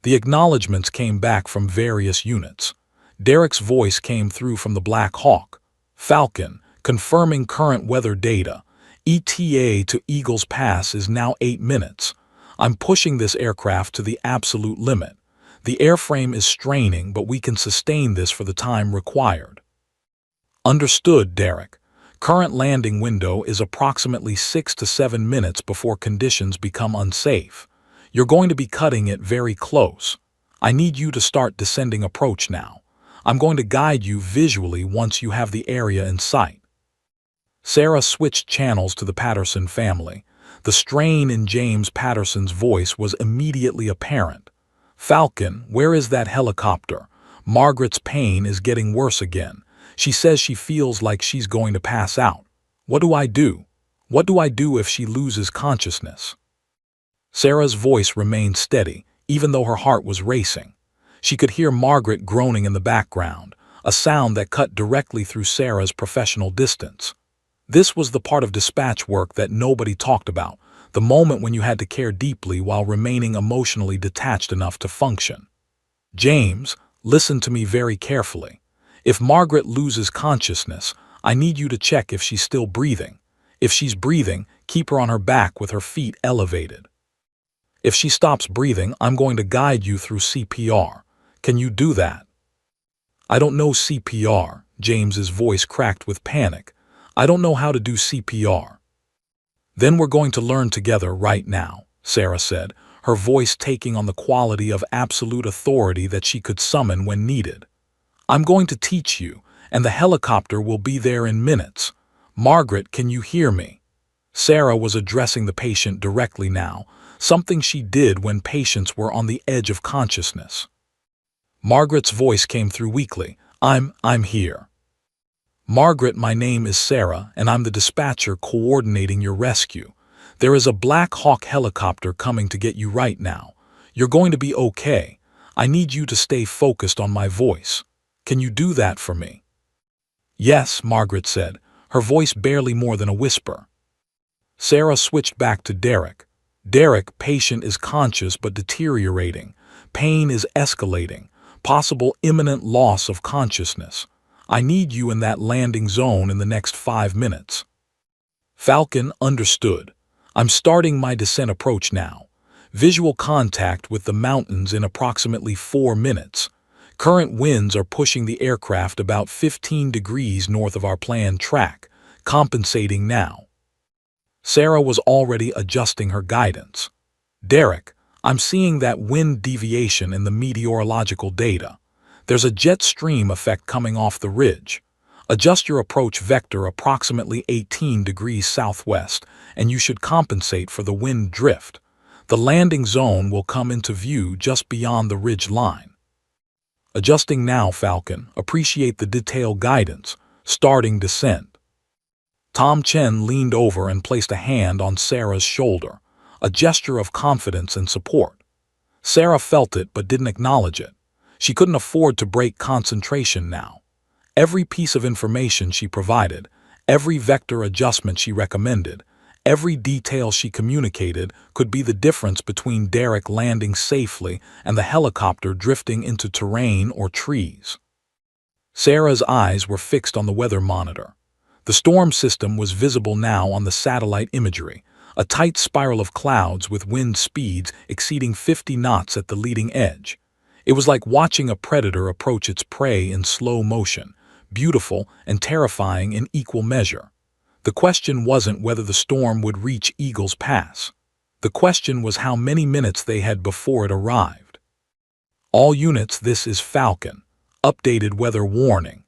The acknowledgments came back from various units. Derek's voice came through from the Black Hawk. Falcon, confirming current weather data. ETA to Eagles Pass is now 8 minutes. I'm pushing this aircraft to the absolute limit. The airframe is straining, but we can sustain this for the time required. Understood, Derek. Current landing window is approximately 6 to 7 minutes before conditions become unsafe. You're going to be cutting it very close. I need you to start descending approach now. I'm going to guide you visually once you have the area in sight. Sarah switched channels to the Patterson family. The strain in James Patterson's voice was immediately apparent. Falcon, where is that helicopter? Margaret's pain is getting worse again. She says she feels like she's going to pass out. What do I do? What do I do if she loses consciousness? Sarah's voice remained steady, even though her heart was racing. She could hear Margaret groaning in the background, a sound that cut directly through Sarah's professional distance. This was the part of dispatch work that nobody talked about, the moment when you had to care deeply while remaining emotionally detached enough to function. James, listen to me very carefully. If Margaret loses consciousness, I need you to check if she's still breathing. If she's breathing, keep her on her back with her feet elevated. If she stops breathing, I'm going to guide you through CPR. Can you do that? I don't know CPR, James's voice cracked with panic. I don't know how to do CPR. Then we're going to learn together right now, Sarah said, her voice taking on the quality of absolute authority that she could summon when needed. I'm going to teach you, and the helicopter will be there in minutes. Margaret, can you hear me? Sarah was addressing the patient directly now, something she did when patients were on the edge of consciousness. Margaret's voice came through weakly. I'm here. Margaret, my name is Sarah, and I'm the dispatcher coordinating your rescue. There is a Black Hawk helicopter coming to get you right now. You're going to be okay. I need you to stay focused on my voice. Can you do that for me? Yes, Margaret said, her voice barely more than a whisper. Sarah switched back to Derek. Derek, patient is conscious but deteriorating. Pain is escalating. Possible imminent loss of consciousness. I need you in that landing zone in the next 5 minutes. Falcon, understood. I'm starting my descent approach now. Visual contact with the mountains in approximately 4 minutes. Current winds are pushing the aircraft about 15 degrees north of our planned track, compensating now. Sarah was already adjusting her guidance. Derek, I'm seeing that wind deviation in the meteorological data. There's a jet stream effect coming off the ridge. Adjust your approach vector approximately 18 degrees southwest, and you should compensate for the wind drift. The landing zone will come into view just beyond the ridge line. Adjusting now, Falcon. Appreciate the detailed guidance. Starting descent. Tom Chen leaned over and placed a hand on Sarah's shoulder, a gesture of confidence and support. Sarah felt it but didn't acknowledge it. She couldn't afford to break concentration now. Every piece of information she provided, every vector adjustment she recommended, every detail she communicated could be the difference between Derek landing safely and the helicopter drifting into terrain or trees. Sarah's eyes were fixed on the weather monitor. The storm system was visible now on the satellite imagery, a tight spiral of clouds with wind speeds exceeding 50 knots at the leading edge. It was like watching a predator approach its prey in slow motion, beautiful and terrifying in equal measure. The question wasn't whether the storm would reach Eagles Pass. The question was how many minutes they had before it arrived. All units, this is Falcon. Updated weather warning.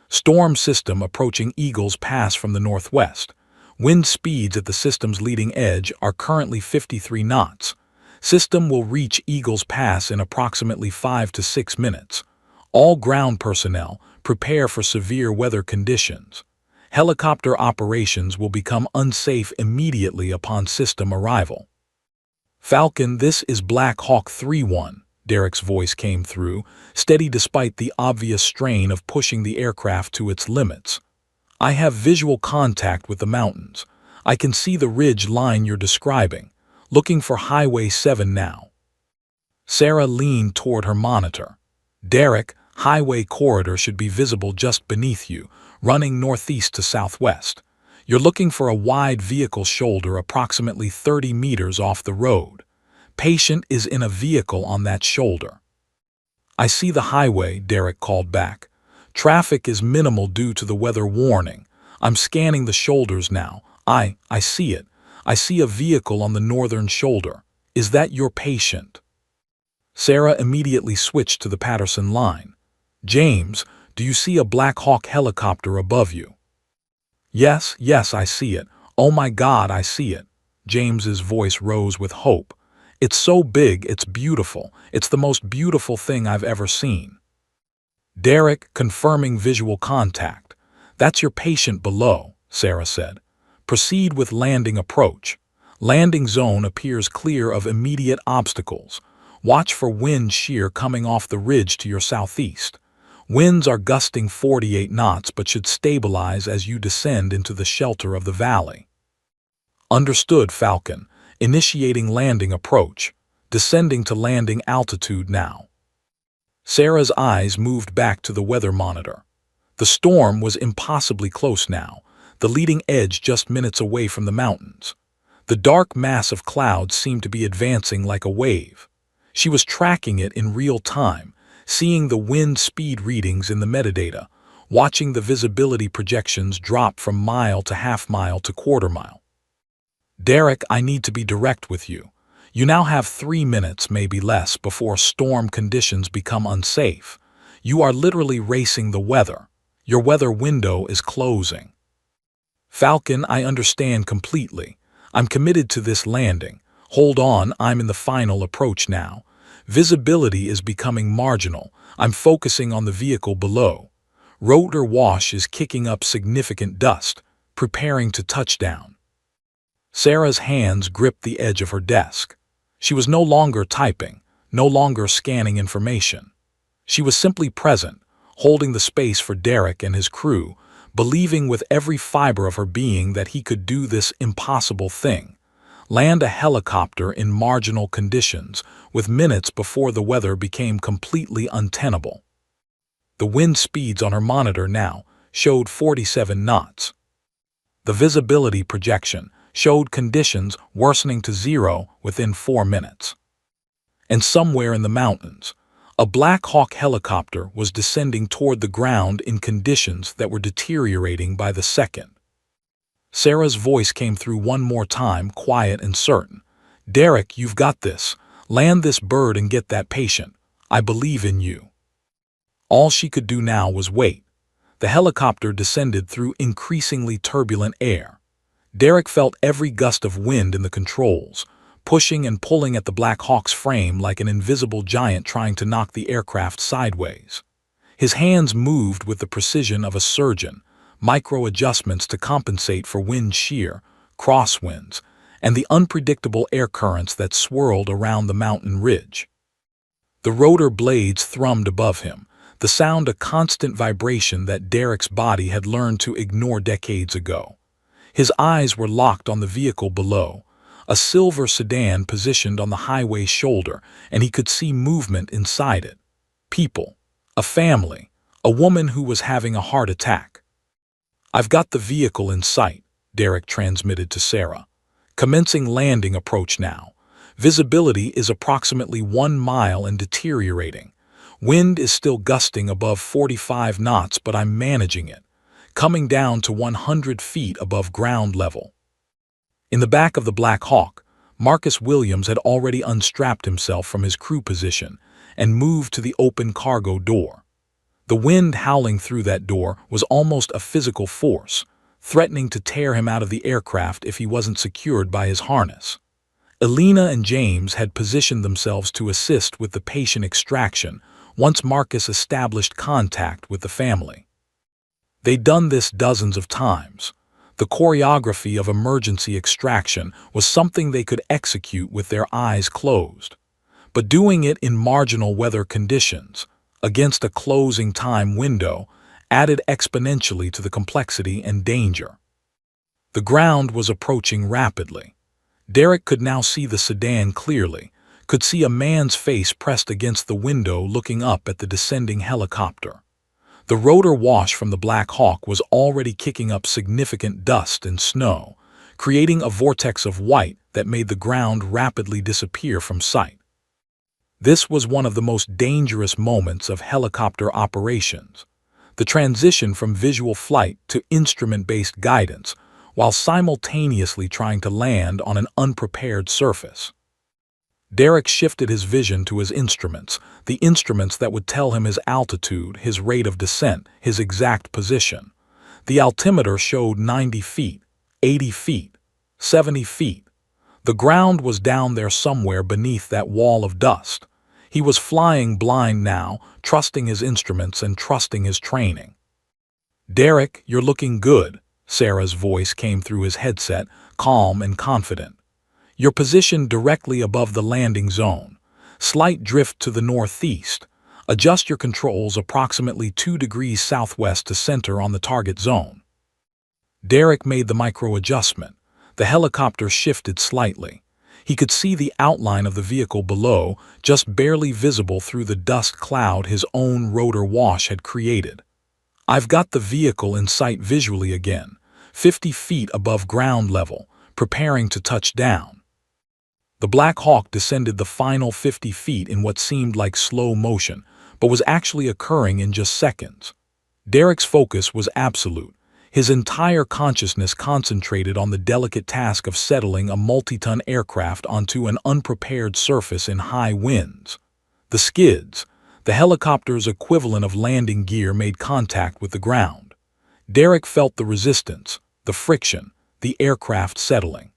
Storm system approaching Eagles Pass from the northwest. Wind speeds at the system's leading edge are currently 53 knots. System will reach Eagles Pass in approximately 5 to 6 minutes. All ground personnel prepare for severe weather conditions. Helicopter operations will become unsafe immediately upon system arrival. Falcon, this is Black Hawk 3-1, Derek's voice came through, steady despite the obvious strain of pushing the aircraft to its limits. I have visual contact with the mountains. I can see the ridge line you're describing. Looking for Highway 7 now. Sarah leaned toward her monitor. Derek, highway corridor should be visible just beneath you, running northeast to southwest. You're looking for a wide vehicle shoulder approximately 30 meters off the road. Patient is in a vehicle on that shoulder. I see the highway, Derek called back. Traffic is minimal due to the weather warning. I'm scanning the shoulders now. I see it. I see a vehicle on the northern shoulder. Is that your patient? Sarah immediately switched to the Patterson line. James, do you see a Black Hawk helicopter above you? Yes, I see it. Oh my God, I see it. James's voice rose with hope. It's so big, it's beautiful. It's the most beautiful thing I've ever seen. Derek, confirming visual contact. That's your patient below, Sarah said. Proceed with landing approach. Landing zone appears clear of immediate obstacles. Watch for wind shear coming off the ridge to your southeast. Winds are gusting 48 knots but should stabilize as you descend into the shelter of the valley. Understood, Falcon. Initiating landing approach. Descending to landing altitude now. Sarah's eyes moved back to the weather monitor. The storm was impossibly close now, the leading edge just minutes away from the mountains. The dark mass of clouds seemed to be advancing like a wave. She was tracking it in real time, seeing the wind speed readings in the metadata, watching the visibility projections drop from mile to half mile to quarter mile. Derek, I need to be direct with you. You now have 3 minutes, maybe less, before storm conditions become unsafe. You are literally racing the weather. Your weather window is closing. Falcon, I understand completely. I'm committed to this landing. Hold on, I'm in the final approach now. Visibility is becoming marginal. I'm focusing on the vehicle below. Rotor wash is kicking up significant dust, preparing to touch down. Sarah's hands gripped the edge of her desk. She was no longer typing, no longer scanning information. She was simply present, holding the space for Derek and his crew, believing with every fiber of her being that he could do this impossible thing. Land a helicopter in marginal conditions, with minutes before the weather became completely untenable. The wind speeds on her monitor now showed 47 knots. The visibility projection showed conditions worsening to 0 within 4 minutes. And somewhere in the mountains, a Black Hawk helicopter was descending toward the ground in conditions that were deteriorating by the second. Sarah's voice came through one more time, quiet and certain. Derek, you've got this. Land this bird and get that patient. I believe in you. All she could do now was wait. The helicopter descended through increasingly turbulent air. Derek felt every gust of wind in the controls, pushing and pulling at the Black Hawk's frame like an invisible giant trying to knock the aircraft sideways. His hands moved with the precision of a surgeon, micro-adjustments to compensate for wind shear, crosswinds, and the unpredictable air currents that swirled around the mountain ridge. The rotor blades thrummed above him, the sound a constant vibration that Derek's body had learned to ignore decades ago. His eyes were locked on the vehicle below, a silver sedan positioned on the highway shoulder, and he could see movement inside it. People, a family, a woman who was having a heart attack. I've got the vehicle in sight, Derek transmitted to Sarah. Commencing landing approach now. Visibility is approximately 1 mile and deteriorating. Wind is still gusting above 45 knots, but I'm managing it, coming down to 100 feet above ground level. In the back of the Black Hawk, Marcus Williams had already unstrapped himself from his crew position and moved to the open cargo door. The wind howling through that door was almost a physical force, threatening to tear him out of the aircraft if he wasn't secured by his harness. Elena and James had positioned themselves to assist with the patient extraction once Marcus established contact with the family. They'd done this dozens of times. The choreography of emergency extraction was something they could execute with their eyes closed. But doing it in marginal weather conditions, against a closing time window, added exponentially to the complexity and danger. The ground was approaching rapidly. Derek could now see the sedan clearly, could see a man's face pressed against the window looking up at the descending helicopter. The rotor wash from the Black Hawk was already kicking up significant dust and snow, creating a vortex of white that made the ground rapidly disappear from sight. This was one of the most dangerous moments of helicopter operations, the transition from visual flight to instrument-based guidance, while simultaneously trying to land on an unprepared surface. Derek shifted his vision to his instruments, the instruments that would tell him his altitude, his rate of descent, his exact position. The altimeter showed 90 feet, 80 feet, 70 feet. The ground was down there somewhere beneath that wall of dust. He was flying blind now, trusting his instruments and trusting his training. "Derek, you're looking good," Sarah's voice came through his headset, calm and confident. "You're positioned directly above the landing zone. Slight drift to the northeast. Adjust your controls approximately 2 degrees southwest to center on the target zone." Derek made the micro-adjustment. The helicopter shifted slightly. He could see the outline of the vehicle below, just barely visible through the dust cloud his own rotor wash had created. "I've got the vehicle in sight visually again, 50 feet above ground level, preparing to touch down." The Black Hawk descended the final 50 feet in what seemed like slow motion, but was actually occurring in just seconds. Derek's focus was absolute. His entire consciousness concentrated on the delicate task of settling a multi-ton aircraft onto an unprepared surface in high winds. The skids, the helicopter's equivalent of landing gear, made contact with the ground. Derek felt the resistance, the friction, the aircraft settling.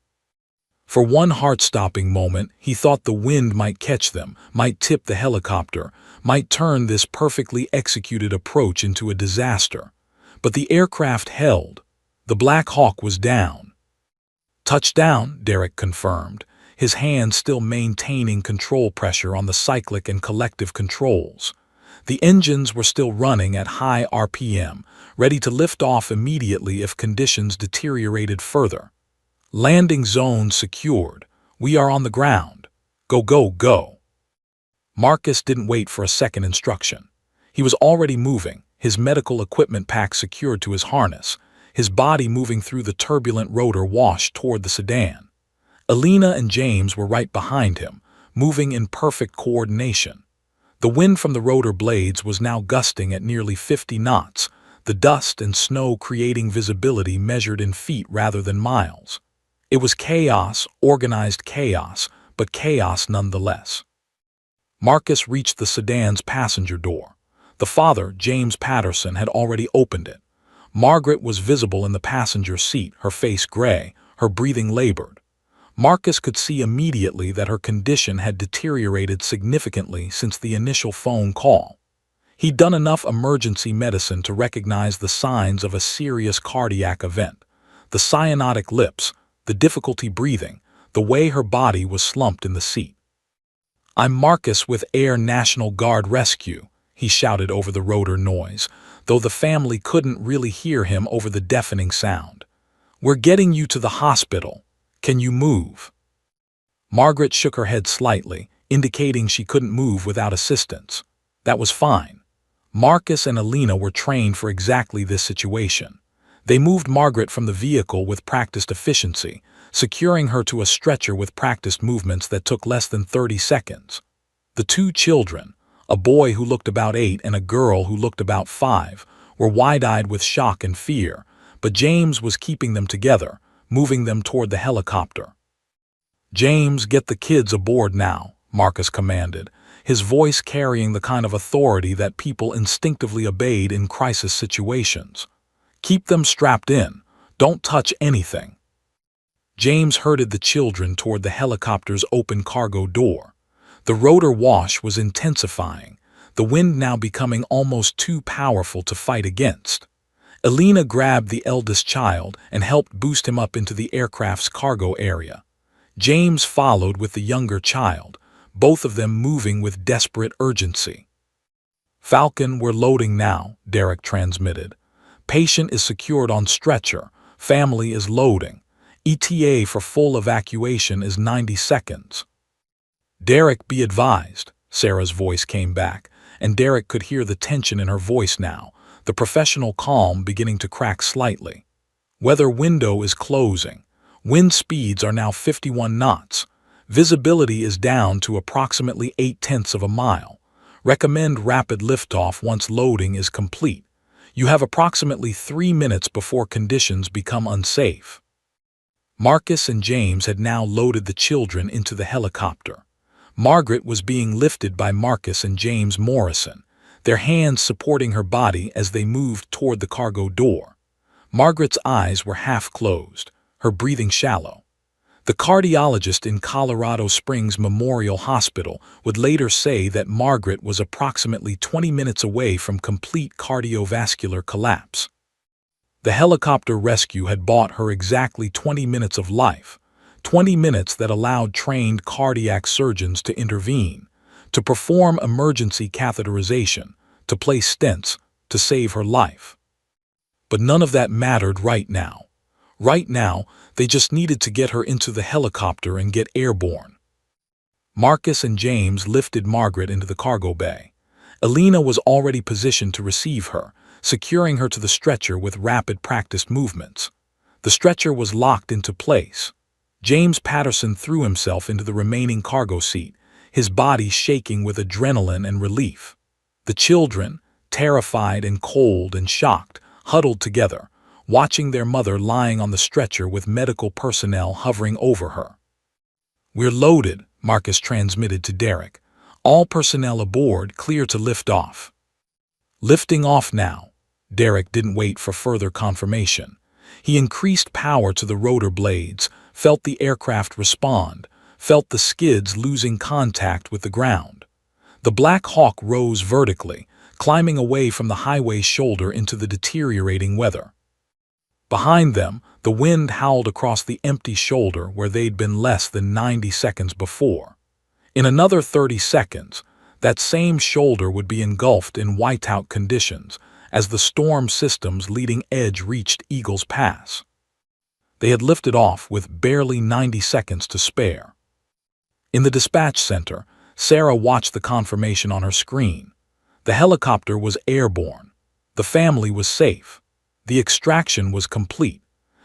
For one heart-stopping moment, he thought the wind might catch them, might tip the helicopter, might turn this perfectly executed approach into a disaster. But the aircraft held. The Black Hawk was down. "Touchdown," Derek confirmed, his hands still maintaining control pressure on the cyclic and collective controls. The engines were still running at high RPM, ready to lift off immediately if conditions deteriorated further. "Landing zone secured. We are on the ground. Go, go, go." Marcus didn't wait for a second instruction. He was already moving, his medical equipment pack secured to his harness, his body moving through the turbulent rotor wash toward the sedan. Elena and James were right behind him, moving in perfect coordination. The wind from the rotor blades was now gusting at nearly 50 knots, the dust and snow creating visibility measured in feet rather than miles. It was chaos, organized chaos, but chaos nonetheless. Marcus reached the sedan's passenger door. The father, James Patterson, had already opened it. Margaret was visible in the passenger seat, her face gray, her breathing labored. Marcus could see immediately that her condition had deteriorated significantly since the initial phone call. He'd done enough emergency medicine to recognize the signs of a serious cardiac event. The cyanotic lips, the difficulty breathing, the way her body was slumped in the seat. "I'm Marcus with Air National Guard Rescue," he shouted over the rotor noise, though the family couldn't really hear him over the deafening sound. "We're getting you to the hospital. Can you move?" Margaret shook her head slightly, indicating she couldn't move without assistance. That was fine. Marcus and Elena were trained for exactly this situation. They moved Margaret from the vehicle with practiced efficiency, securing her to a stretcher with practiced movements that took less than 30 seconds. The two children, a boy who looked about 8 and a girl who looked about 5, were wide-eyed with shock and fear, but James was keeping them together, moving them toward the helicopter. "James, get the kids aboard now," Marcus commanded, his voice carrying the kind of authority that people instinctively obeyed in crisis situations. "Keep them strapped in. Don't touch anything." James herded the children toward the helicopter's open cargo door. The rotor wash was intensifying, the wind now becoming almost too powerful to fight against. Elena grabbed the eldest child and helped boost him up into the aircraft's cargo area. James followed with the younger child, both of them moving with desperate urgency. "Falcon, we're loading now," Derek transmitted. "Patient is secured on stretcher. Family is loading. ETA for full evacuation is 90 seconds. "Derek, be advised," Sarah's voice came back, and Derek could hear the tension in her voice now, the professional calm beginning to crack slightly. "Weather window is closing. Wind speeds are now 51 knots. Visibility is down to approximately 0.8 of a mile. Recommend rapid liftoff once loading is complete. You have approximately 3 minutes before conditions become unsafe." Marcus and James had now loaded the children into the helicopter. Margaret was being lifted by Marcus and James Morrison, their hands supporting her body as they moved toward the cargo door. Margaret's eyes were half closed, her breathing shallow. The cardiologist in Colorado Springs Memorial Hospital would later say that Margaret was approximately 20 minutes away from complete cardiovascular collapse. The helicopter rescue had bought her exactly 20 minutes of life, 20 minutes that allowed trained cardiac surgeons to intervene, to perform emergency catheterization, to place stents, to save her life. But none of that mattered right now. Right now, they just needed to get her into the helicopter and get airborne. Marcus and James lifted Margaret into the cargo bay. Elena was already positioned to receive her, securing her to the stretcher with rapid practiced movements. The stretcher was locked into place. James Patterson threw himself into the remaining cargo seat, his body shaking with adrenaline and relief. The children, terrified and cold and shocked, huddled together, watching their mother lying on the stretcher with medical personnel hovering over her. "We're loaded," Marcus transmitted to Derek. "All personnel aboard, clear to lift off." "Lifting off now." Derek didn't wait for further confirmation. He increased power to the rotor blades, felt the aircraft respond, felt the skids losing contact with the ground. The Black Hawk rose vertically, climbing away from the highway's shoulder into the deteriorating weather. Behind them, the wind howled across the empty shoulder where they'd been less than 90 seconds before. In another 30 seconds, that same shoulder would be engulfed in whiteout conditions as the storm system's leading edge reached Eagles Pass. They had lifted off with barely 90 seconds to spare. In the dispatch center, Sarah watched the confirmation on her screen. The helicopter was airborne. The family was safe. The extraction was complete.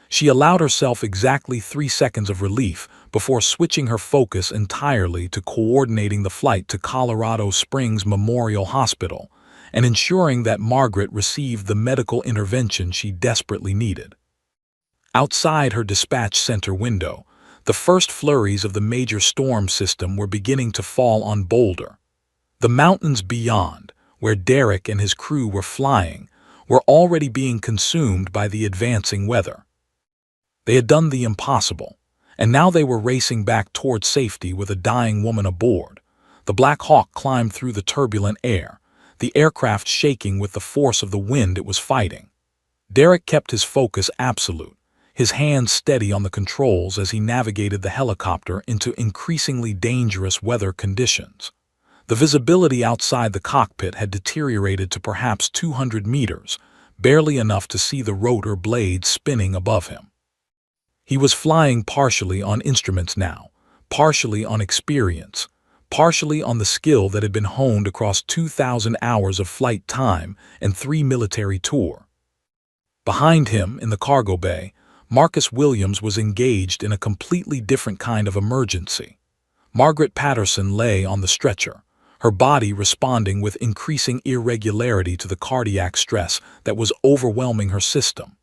She allowed herself exactly 3 seconds of relief before switching her focus entirely to coordinating the flight to Colorado Springs Memorial Hospital and ensuring that Margaret received the medical intervention she desperately needed. Outside her dispatch center window, the first flurries of the major storm system were beginning to fall on Boulder. The mountains beyond, where Derek and his crew were flying, were already being consumed by the advancing weather. They had done the impossible, and now they were racing back toward safety with a dying woman aboard. The Black Hawk climbed through the turbulent air, the aircraft shaking with the force of the wind it was fighting. Derek kept his focus absolute, his hands steady on the controls as he navigated the helicopter into increasingly dangerous weather conditions. The visibility outside the cockpit had deteriorated to perhaps 200 meters, barely enough to see the rotor blades spinning above him. He was flying partially on instruments now, partially on experience, partially on the skill that had been honed across 2,000 hours of flight time and 3 military tours. Behind him, in the cargo bay, Marcus Williams was engaged in a completely different kind of emergency. Margaret Patterson lay on the stretcher, her body responding with increasing irregularity to the cardiac stress that was overwhelming her system.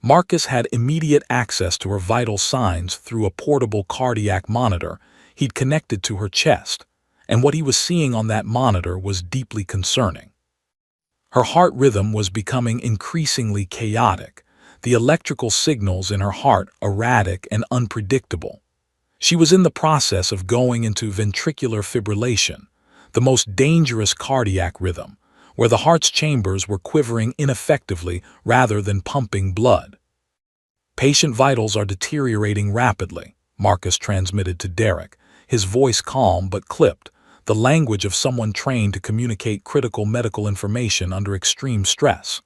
Marcus had immediate access to her vital signs through a portable cardiac monitor he'd connected to her chest, and what he was seeing on that monitor was deeply concerning. Her heart rhythm was becoming increasingly chaotic, the electrical signals in her heart erratic and unpredictable. She was in the process of going into ventricular fibrillation, the most dangerous cardiac rhythm, where the heart's chambers were quivering ineffectively rather than pumping blood. Patient vitals are deteriorating rapidly, Marcus transmitted to Derek, his voice calm but clipped, the language of someone trained to communicate critical medical information under extreme stress.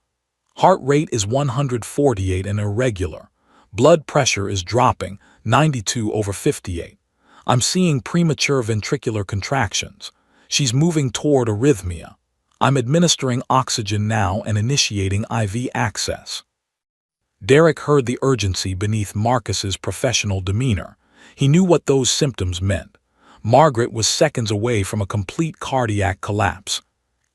Heart rate is 148 and irregular. Blood pressure is dropping, 92/58. I'm seeing premature ventricular contractions. She's moving toward arrhythmia. I'm administering oxygen now and initiating IV access. Derek heard the urgency beneath Marcus's professional demeanor. He knew what those symptoms meant. Margaret was seconds away from a complete cardiac collapse.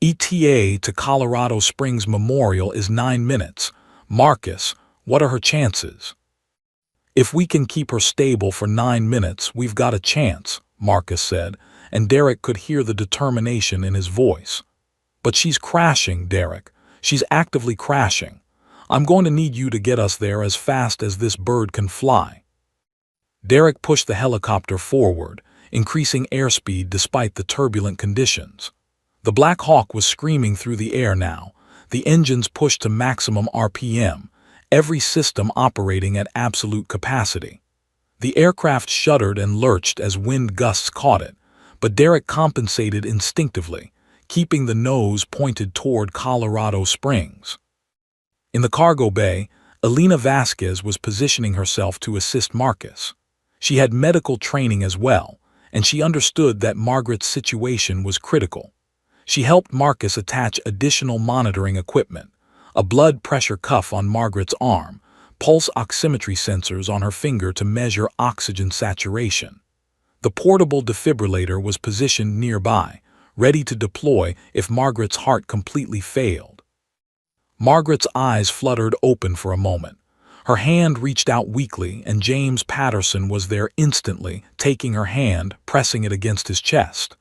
ETA to Colorado Springs Memorial is 9 minutes. Marcus, what are her chances? If we can keep her stable for 9 minutes, we've got a chance, Marcus said, and Derek could hear the determination in his voice. But she's crashing, Derek. She's actively crashing. I'm going to need you to get us there as fast as this bird can fly. Derek pushed the helicopter forward, increasing airspeed despite the turbulent conditions. The Black Hawk was screaming through the air now, the engines pushed to maximum RPM, every system operating at absolute capacity. The aircraft shuddered and lurched as wind gusts caught it, but Derek compensated instinctively, keeping the nose pointed toward Colorado Springs. In the cargo bay, Elena Vasquez was positioning herself to assist Marcus. She had medical training as well, and she understood that Margaret's situation was critical. She helped Marcus attach additional monitoring equipment, a blood pressure cuff on Margaret's arm, pulse oximetry sensors on her finger to measure oxygen saturation. The portable defibrillator was positioned nearby, ready to deploy if Margaret's heart completely failed. Margaret's eyes fluttered open for a moment. Her hand reached out weakly, and James Patterson was there instantly, taking her hand, pressing it against his chest.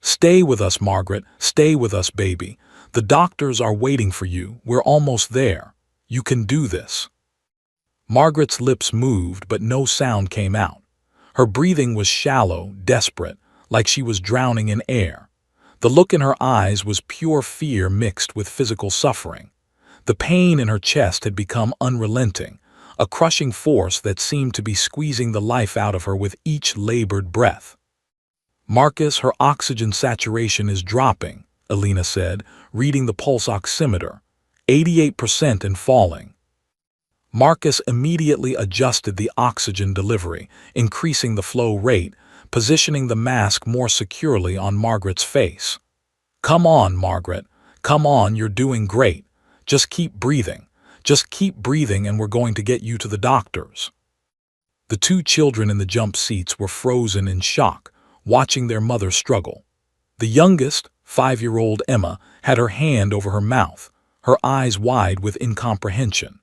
"Stay with us, Margaret. Stay with us, baby. The doctors are waiting for you. We're almost there. You can do this." Margaret's lips moved, but no sound came out. Her breathing was shallow, desperate, like she was drowning in air. The look in her eyes was pure fear mixed with physical suffering. The pain in her chest had become unrelenting, a crushing force that seemed to be squeezing the life out of her with each labored breath. "Marcus, her oxygen saturation is dropping," Elena said, reading the pulse oximeter, 88% and falling. Marcus immediately adjusted the oxygen delivery, increasing the flow rate, positioning the mask more securely on Margaret's face. "Come on, Margaret. Come on, you're doing great. Just keep breathing. Just keep breathing and we're going to get you to the doctors." The two children in the jump seats were frozen in shock, watching their mother struggle. The youngest, 5-year-old Emma, had her hand over her mouth, her eyes wide with incomprehension.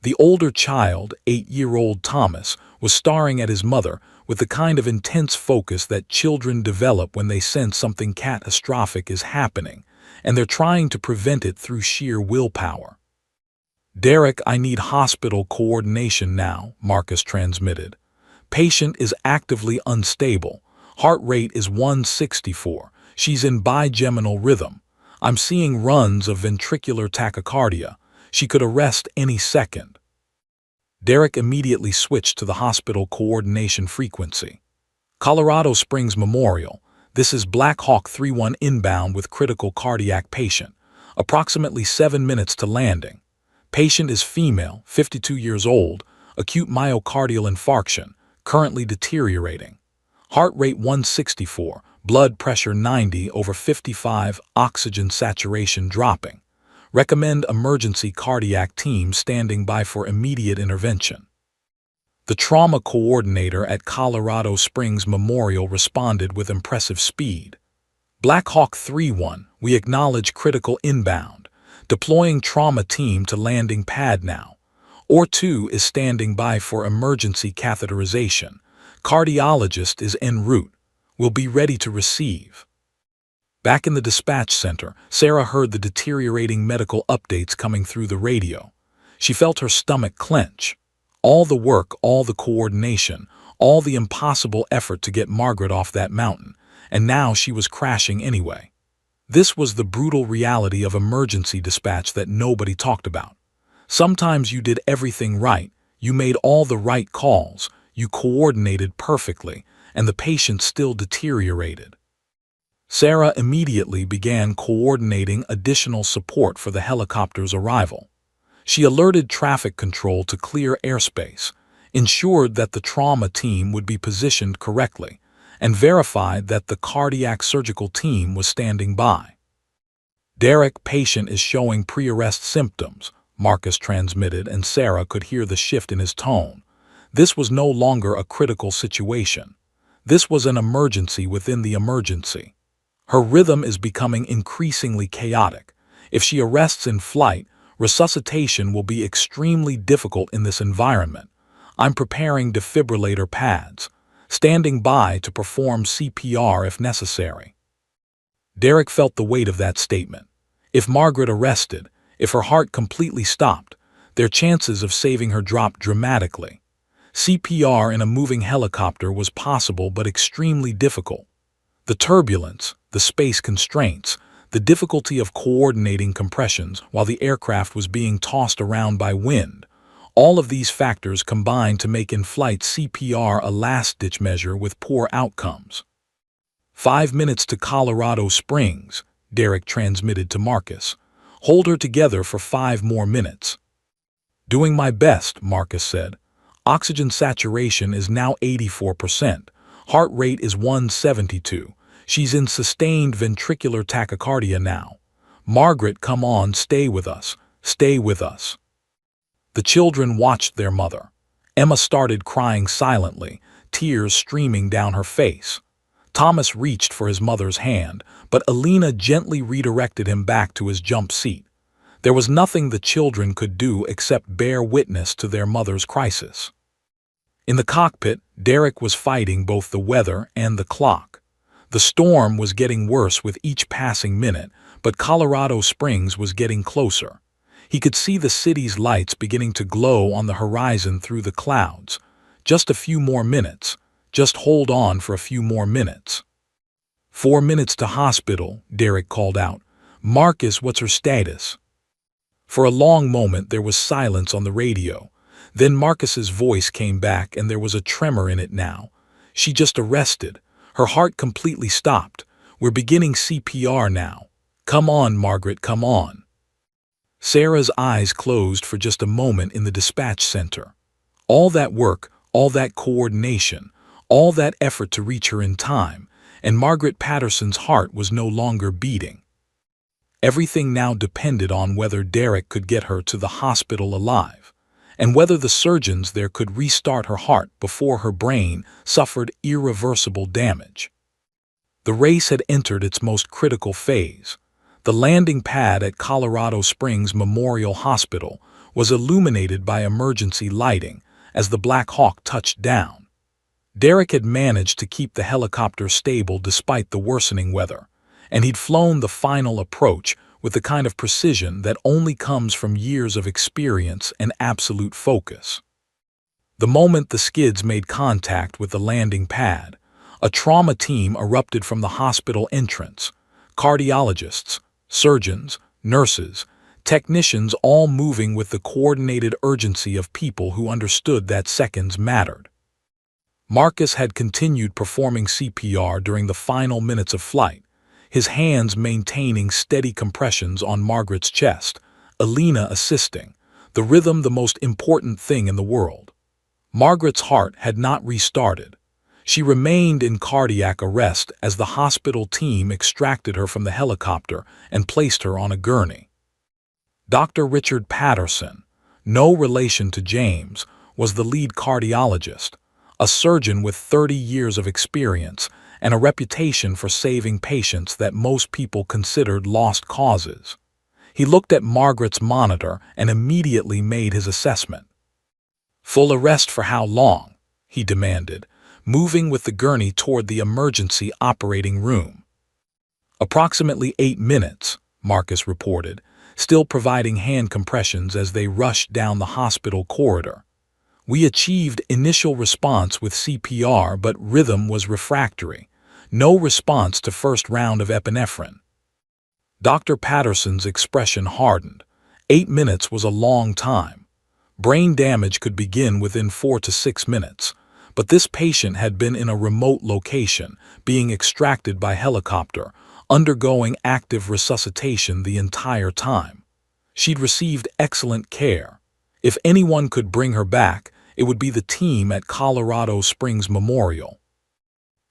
The older child, 8-year-old Thomas, was staring at his mother with the kind of intense focus that children develop when they sense something catastrophic is happening, and they're trying to prevent it through sheer willpower. "Derek, I need hospital coordination now," Marcus transmitted. "Patient is actively unstable. Heart rate is 164. She's in bigeminal rhythm. I'm seeing runs of ventricular tachycardia. She could arrest any second." Derek immediately switched to the hospital coordination frequency. "Colorado Springs Memorial. This is Black Hawk 3-1 inbound with critical cardiac patient. Approximately 7 minutes to landing. Patient is female, 52 years old, acute myocardial infarction, currently deteriorating. Heart rate 164, blood pressure 90/55, oxygen saturation dropping. Recommend emergency cardiac team standing by for immediate intervention." The trauma coordinator at Colorado Springs Memorial responded with impressive speed. "Black Hawk 3-1, we acknowledge critical inbound. Deploying trauma team to landing pad now. OR2 is standing by for emergency catheterization. Cardiologist is en route. Will be ready to receive." Back in the dispatch center, Sarah heard the deteriorating medical updates coming through the radio. She felt her stomach clench. All the work, all the coordination, all the impossible effort to get Margaret off that mountain, and now she was crashing anyway. This was the brutal reality of emergency dispatch that nobody talked about. Sometimes you did everything right, you made all the right calls, you coordinated perfectly, and the patient still deteriorated. Sarah immediately began coordinating additional support for the helicopter's arrival. She alerted traffic control to clear airspace, ensured that the trauma team would be positioned correctly, and verified that the cardiac surgical team was standing by. "Derek, patient is showing pre-arrest symptoms," Marcus transmitted, and Sarah could hear the shift in his tone. This was no longer a critical situation. This was an emergency within the emergency. Her rhythm is becoming increasingly chaotic. If she arrests in flight, resuscitation will be extremely difficult in this environment. I'm preparing defibrillator pads, standing by to perform CPR if necessary. Derek felt the weight of that statement. If Margaret arrested, if her heart completely stopped, their chances of saving her dropped dramatically. CPR in a moving helicopter was possible but extremely difficult. The turbulence, the space constraints, the difficulty of coordinating compressions while the aircraft was being tossed around by wind, all of these factors combined to make in-flight CPR a last-ditch measure with poor outcomes. 5 minutes to Colorado Springs, Derek transmitted to Marcus. Hold her together for 5 more minutes. Doing my best, Marcus said. Oxygen saturation is now 84%. Heart rate is 172. She's in sustained ventricular tachycardia now. Margaret, come on, stay with us. Stay with us. The children watched their mother. Emma started crying silently, tears streaming down her face. Thomas reached for his mother's hand, but Alina gently redirected him back to his jump seat. There was nothing the children could do except bear witness to their mother's crisis. In the cockpit, Derek was fighting both the weather and the clock. The storm was getting worse with each passing minute, but Colorado Springs was getting closer. He could see the city's lights beginning to glow on the horizon through the clouds. Just a few more minutes. Just hold on for a few more minutes. 4 minutes to hospital, Derek called out. Marcus, what's her status? For a long moment there was silence on the radio. Then Marcus's voice came back, and there was a tremor in it now. She just arrested. Her heart completely stopped. We're beginning CPR now. Come on, Margaret, come on. Sarah's eyes closed for just a moment in the dispatch center. All that work, all that coordination, all that effort to reach her in time, and Margaret Patterson's heart was no longer beating. Everything now depended on whether Derek could get her to the hospital alive, and whether the surgeons there could restart her heart before her brain suffered irreversible damage. The race had entered its most critical phase. The landing pad at Colorado Springs Memorial Hospital was illuminated by emergency lighting as the Black Hawk touched down. Derek had managed to keep the helicopter stable despite the worsening weather, and he'd flown the final approach with the kind of precision that only comes from years of experience and absolute focus. The moment the skids made contact with the landing pad, a trauma team erupted from the hospital entrance. Cardiologists, surgeons, nurses, technicians, all moving with the coordinated urgency of people who understood that seconds mattered. Marcus had continued performing CPR during the final minutes of flight, his hands maintaining steady compressions on Margaret's chest, Alina assisting, the rhythm the most important thing in the world. Margaret's heart had not restarted. She remained in cardiac arrest as the hospital team extracted her from the helicopter and placed her on a gurney. Dr. Richard Patterson, no relation to James, was the lead cardiologist, a surgeon with 30 years of experience and a reputation for saving patients that most people considered lost causes. He looked at Margaret's monitor and immediately made his assessment. "Full arrest for how long?" he demanded, moving with the gurney toward the emergency operating room. "Approximately 8 minutes," Marcus reported, still providing hand compressions as they rushed down the hospital corridor. We achieved initial response with CPR, but rhythm was refractory. No response to first round of epinephrine. Dr. Patterson's expression hardened. 8 minutes was a long time. Brain damage could begin within 4 to 6 minutes. But this patient had been in a remote location, being extracted by helicopter, undergoing active resuscitation the entire time. She'd received excellent care. If anyone could bring her back, it would be the team at Colorado Springs Memorial.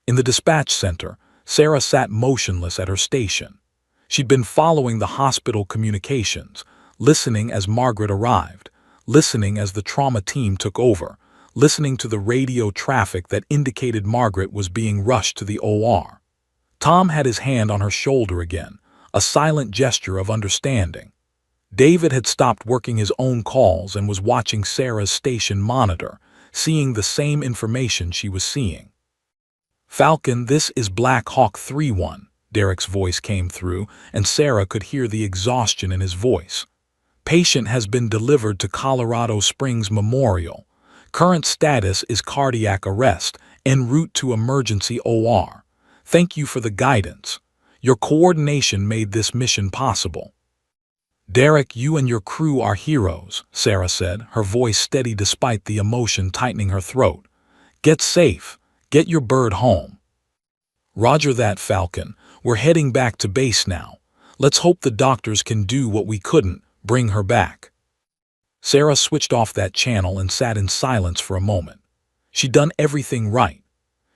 In the dispatch center, Sarah sat motionless at her station. She'd been following the hospital communications, listening as Margaret arrived, listening as the trauma team took over, listening to the radio traffic that indicated Margaret was being rushed to the OR. Tom had his hand on her shoulder again, a silent gesture of understanding. David had stopped working his own calls and was watching Sarah's station monitor, seeing the same information she was seeing. "Falcon, this is Black Hawk 3-1, Derek's voice came through, and Sarah could hear the exhaustion in his voice. "Patient has been delivered to Colorado Springs Memorial. Current status is cardiac arrest, en route to emergency OR. Thank you for the guidance. Your coordination made this mission possible." "Derek, you and your crew are heroes," Sarah said, her voice steady despite the emotion tightening her throat. "Get safe. Get your bird home." "Roger that, Falcon. We're heading back to base now. Let's hope the doctors can do what we couldn't, bring her back." Sarah switched off that channel and sat in silence for a moment. She'd done everything right.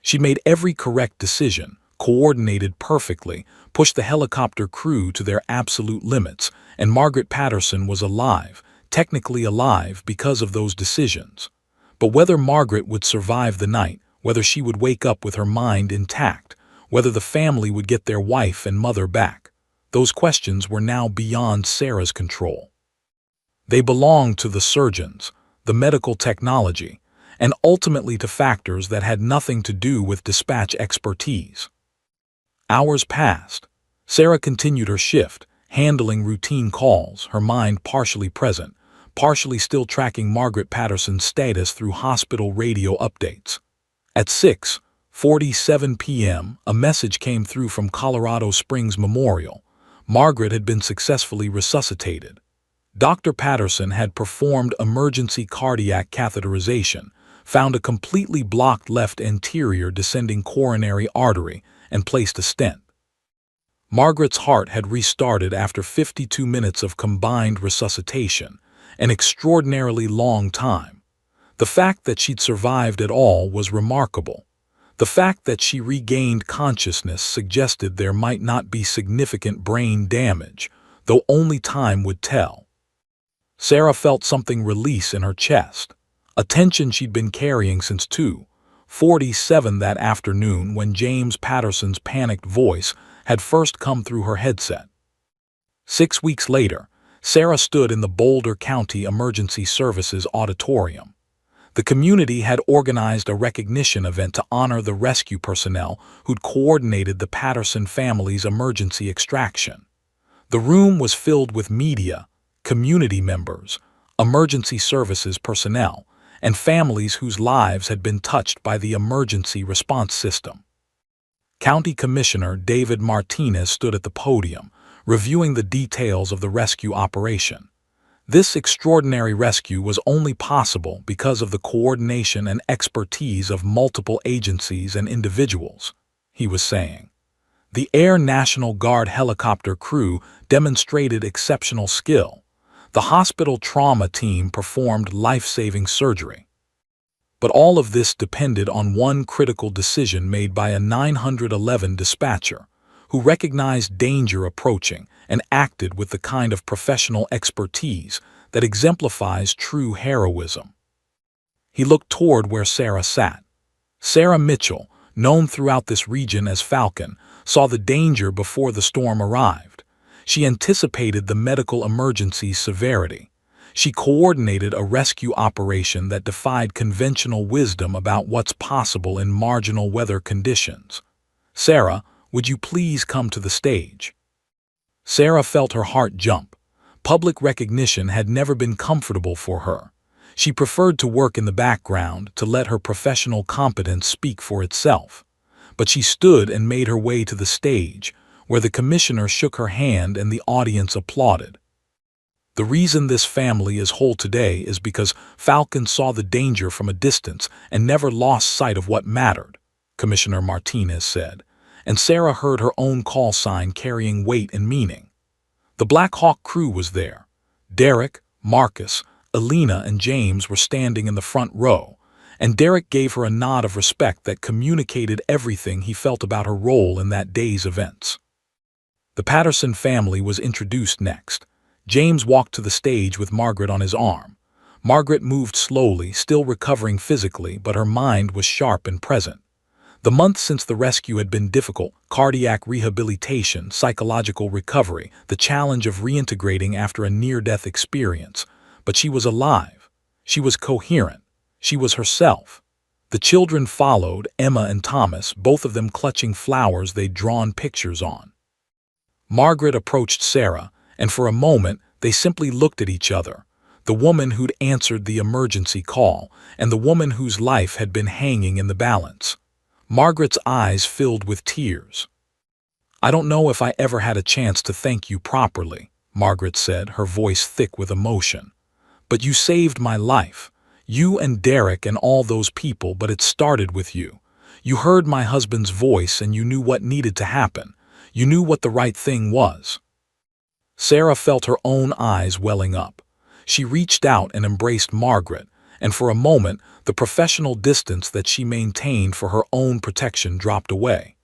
She'd made every correct decision, coordinated perfectly, pushed the helicopter crew to their absolute limits, and Margaret Patterson was alive, technically alive because of those decisions. But whether Margaret would survive the night, whether she would wake up with her mind intact, whether the family would get their wife and mother back, those questions were now beyond Sarah's control. They belonged to the surgeons, the medical technology, and ultimately to factors that had nothing to do with dispatch expertise. Hours passed. Sarah continued her shift, handling routine calls, her mind partially present, partially still tracking Margaret Patterson's status through hospital radio updates. At 6:47 p.m., a message came through from Colorado Springs Memorial. Margaret had been successfully resuscitated. Dr. Patterson had performed emergency cardiac catheterization, found a completely blocked left anterior descending coronary artery, and placed a stent. Margaret's heart had restarted after 52 minutes of combined resuscitation, an extraordinarily long time. The fact that she'd survived at all was remarkable. The fact that she regained consciousness suggested there might not be significant brain damage, though only time would tell. Sarah felt something release in her chest, a tension she'd been carrying since 2:47 that afternoon when James Patterson's panicked voice had first come through her headset. 6 weeks later, Sarah stood in the Boulder County Emergency Services Auditorium. The community had organized a recognition event to honor the rescue personnel who'd coordinated the Patterson family's emergency extraction. The room was filled with media, community members, emergency services personnel, and families whose lives had been touched by the emergency response system. County Commissioner David Martinez stood at the podium, reviewing the details of the rescue operation. This extraordinary rescue was only possible because of the coordination and expertise of multiple agencies and individuals, he was saying. The Air National Guard helicopter crew demonstrated exceptional skill. The hospital trauma team performed life-saving surgery. But all of this depended on one critical decision made by a 911 dispatcher, who recognized danger approaching and acted with the kind of professional expertise that exemplifies true heroism. He looked toward where Sarah sat. Sarah Mitchell, known throughout this region as Falcon, saw the danger before the storm arrived. She anticipated the medical emergency's severity. She coordinated a rescue operation that defied conventional wisdom about what's possible in marginal weather conditions. "Sarah, would you please come to the stage?" Sarah felt her heart jump, Public recognition had never been comfortable for her. She preferred to work in the background, to let her professional competence speak for itself. But she stood and made her way to the stage, where the commissioner shook her hand and the audience applauded. The reason this family is whole today is because Falcon saw the danger from a distance and never lost sight of what mattered, Commissioner Martinez said, and Sarah heard her own call sign carrying weight and meaning. The Black Hawk crew was there. Derek, Marcus, Alina, and James were standing in the front row, and Derek gave her a nod of respect that communicated everything he felt about her role in that day's events. The Patterson family was introduced next. James walked to the stage with Margaret on his arm. Margaret moved slowly, still recovering physically, but her mind was sharp and present. The months since the rescue had been difficult: cardiac rehabilitation, psychological recovery, the challenge of reintegrating after a near-death experience. But she was alive. She was coherent. She was herself. The children followed, Emma and Thomas, both of them clutching flowers they'd drawn pictures on. Margaret approached Sarah, and for a moment they simply looked at each other, the woman who'd answered the emergency call, and the woman whose life had been hanging in the balance. Margaret's eyes filled with tears. "I don't know if I ever had a chance to thank you properly," Margaret said, her voice thick with emotion. "But you saved my life. You and Derek and all those people, but it started with you. You heard my husband's voice and you knew what needed to happen. You knew what the right thing was." Sarah felt her own eyes welling up. She reached out and embraced Margaret, and for a moment, the professional distance that she maintained for her own protection dropped away.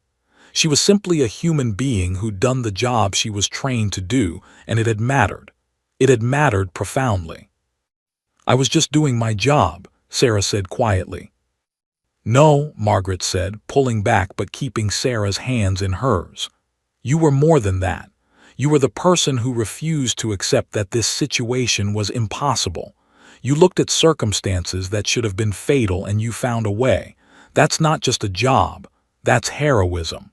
She was simply a human being who'd done the job she was trained to do, and it had mattered. It had mattered profoundly. "I was just doing my job," Sarah said quietly. "No," Margaret said, pulling back but keeping Sarah's hands in hers. "You were more than that. You were the person who refused to accept that this situation was impossible. You looked at circumstances that should have been fatal and you found a way. That's not just a job, that's heroism."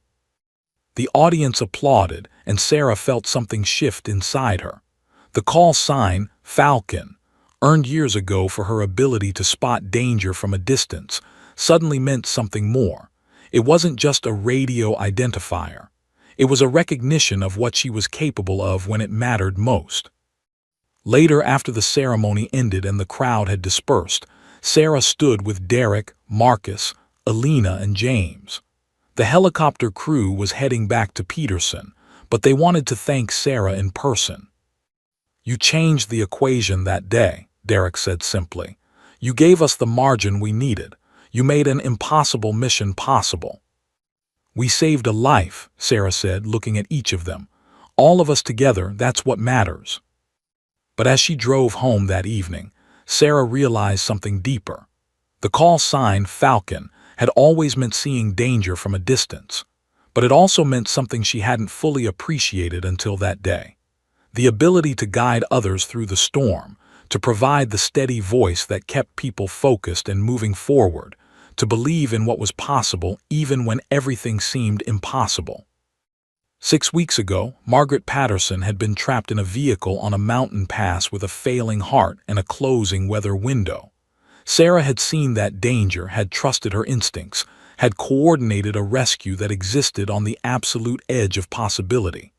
The audience applauded, and Sarah felt something shift inside her. The call sign, Falcon, earned years ago for her ability to spot danger from a distance, suddenly meant something more. It wasn't just a radio identifier. It was a recognition of what she was capable of when it mattered most. Later, after the ceremony ended and the crowd had dispersed, Sarah stood with Derek, Marcus, Alina, and James. The helicopter crew was heading back to Peterson, but they wanted to thank Sarah in person. "You changed the equation that day," Derek said simply. "You gave us the margin we needed. You made an impossible mission possible." "We saved a life," Sarah said, looking at each of them. "All of us together, that's what matters." But as she drove home that evening, Sarah realized something deeper. The call sign, Falcon, had always meant seeing danger from a distance, but it also meant something she hadn't fully appreciated until that day. The ability to guide others through the storm, to provide the steady voice that kept people focused and moving forward, to believe in what was possible even when everything seemed impossible. 6 weeks ago, Margaret Patterson had been trapped in a vehicle on a mountain pass with a failing heart and a closing weather window. Sarah had seen that danger, had trusted her instincts, had coordinated a rescue that existed on the absolute edge of possibility.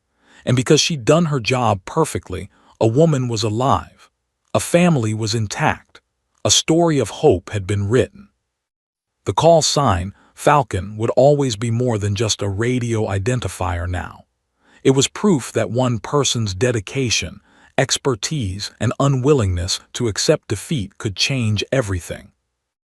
And because she'd done her job perfectly, a woman was alive. A family was intact. A story of hope had been written. The call sign, Falcon, would always be more than just a radio identifier now. It was proof that one person's dedication, expertise, and unwillingness to accept defeat could change everything.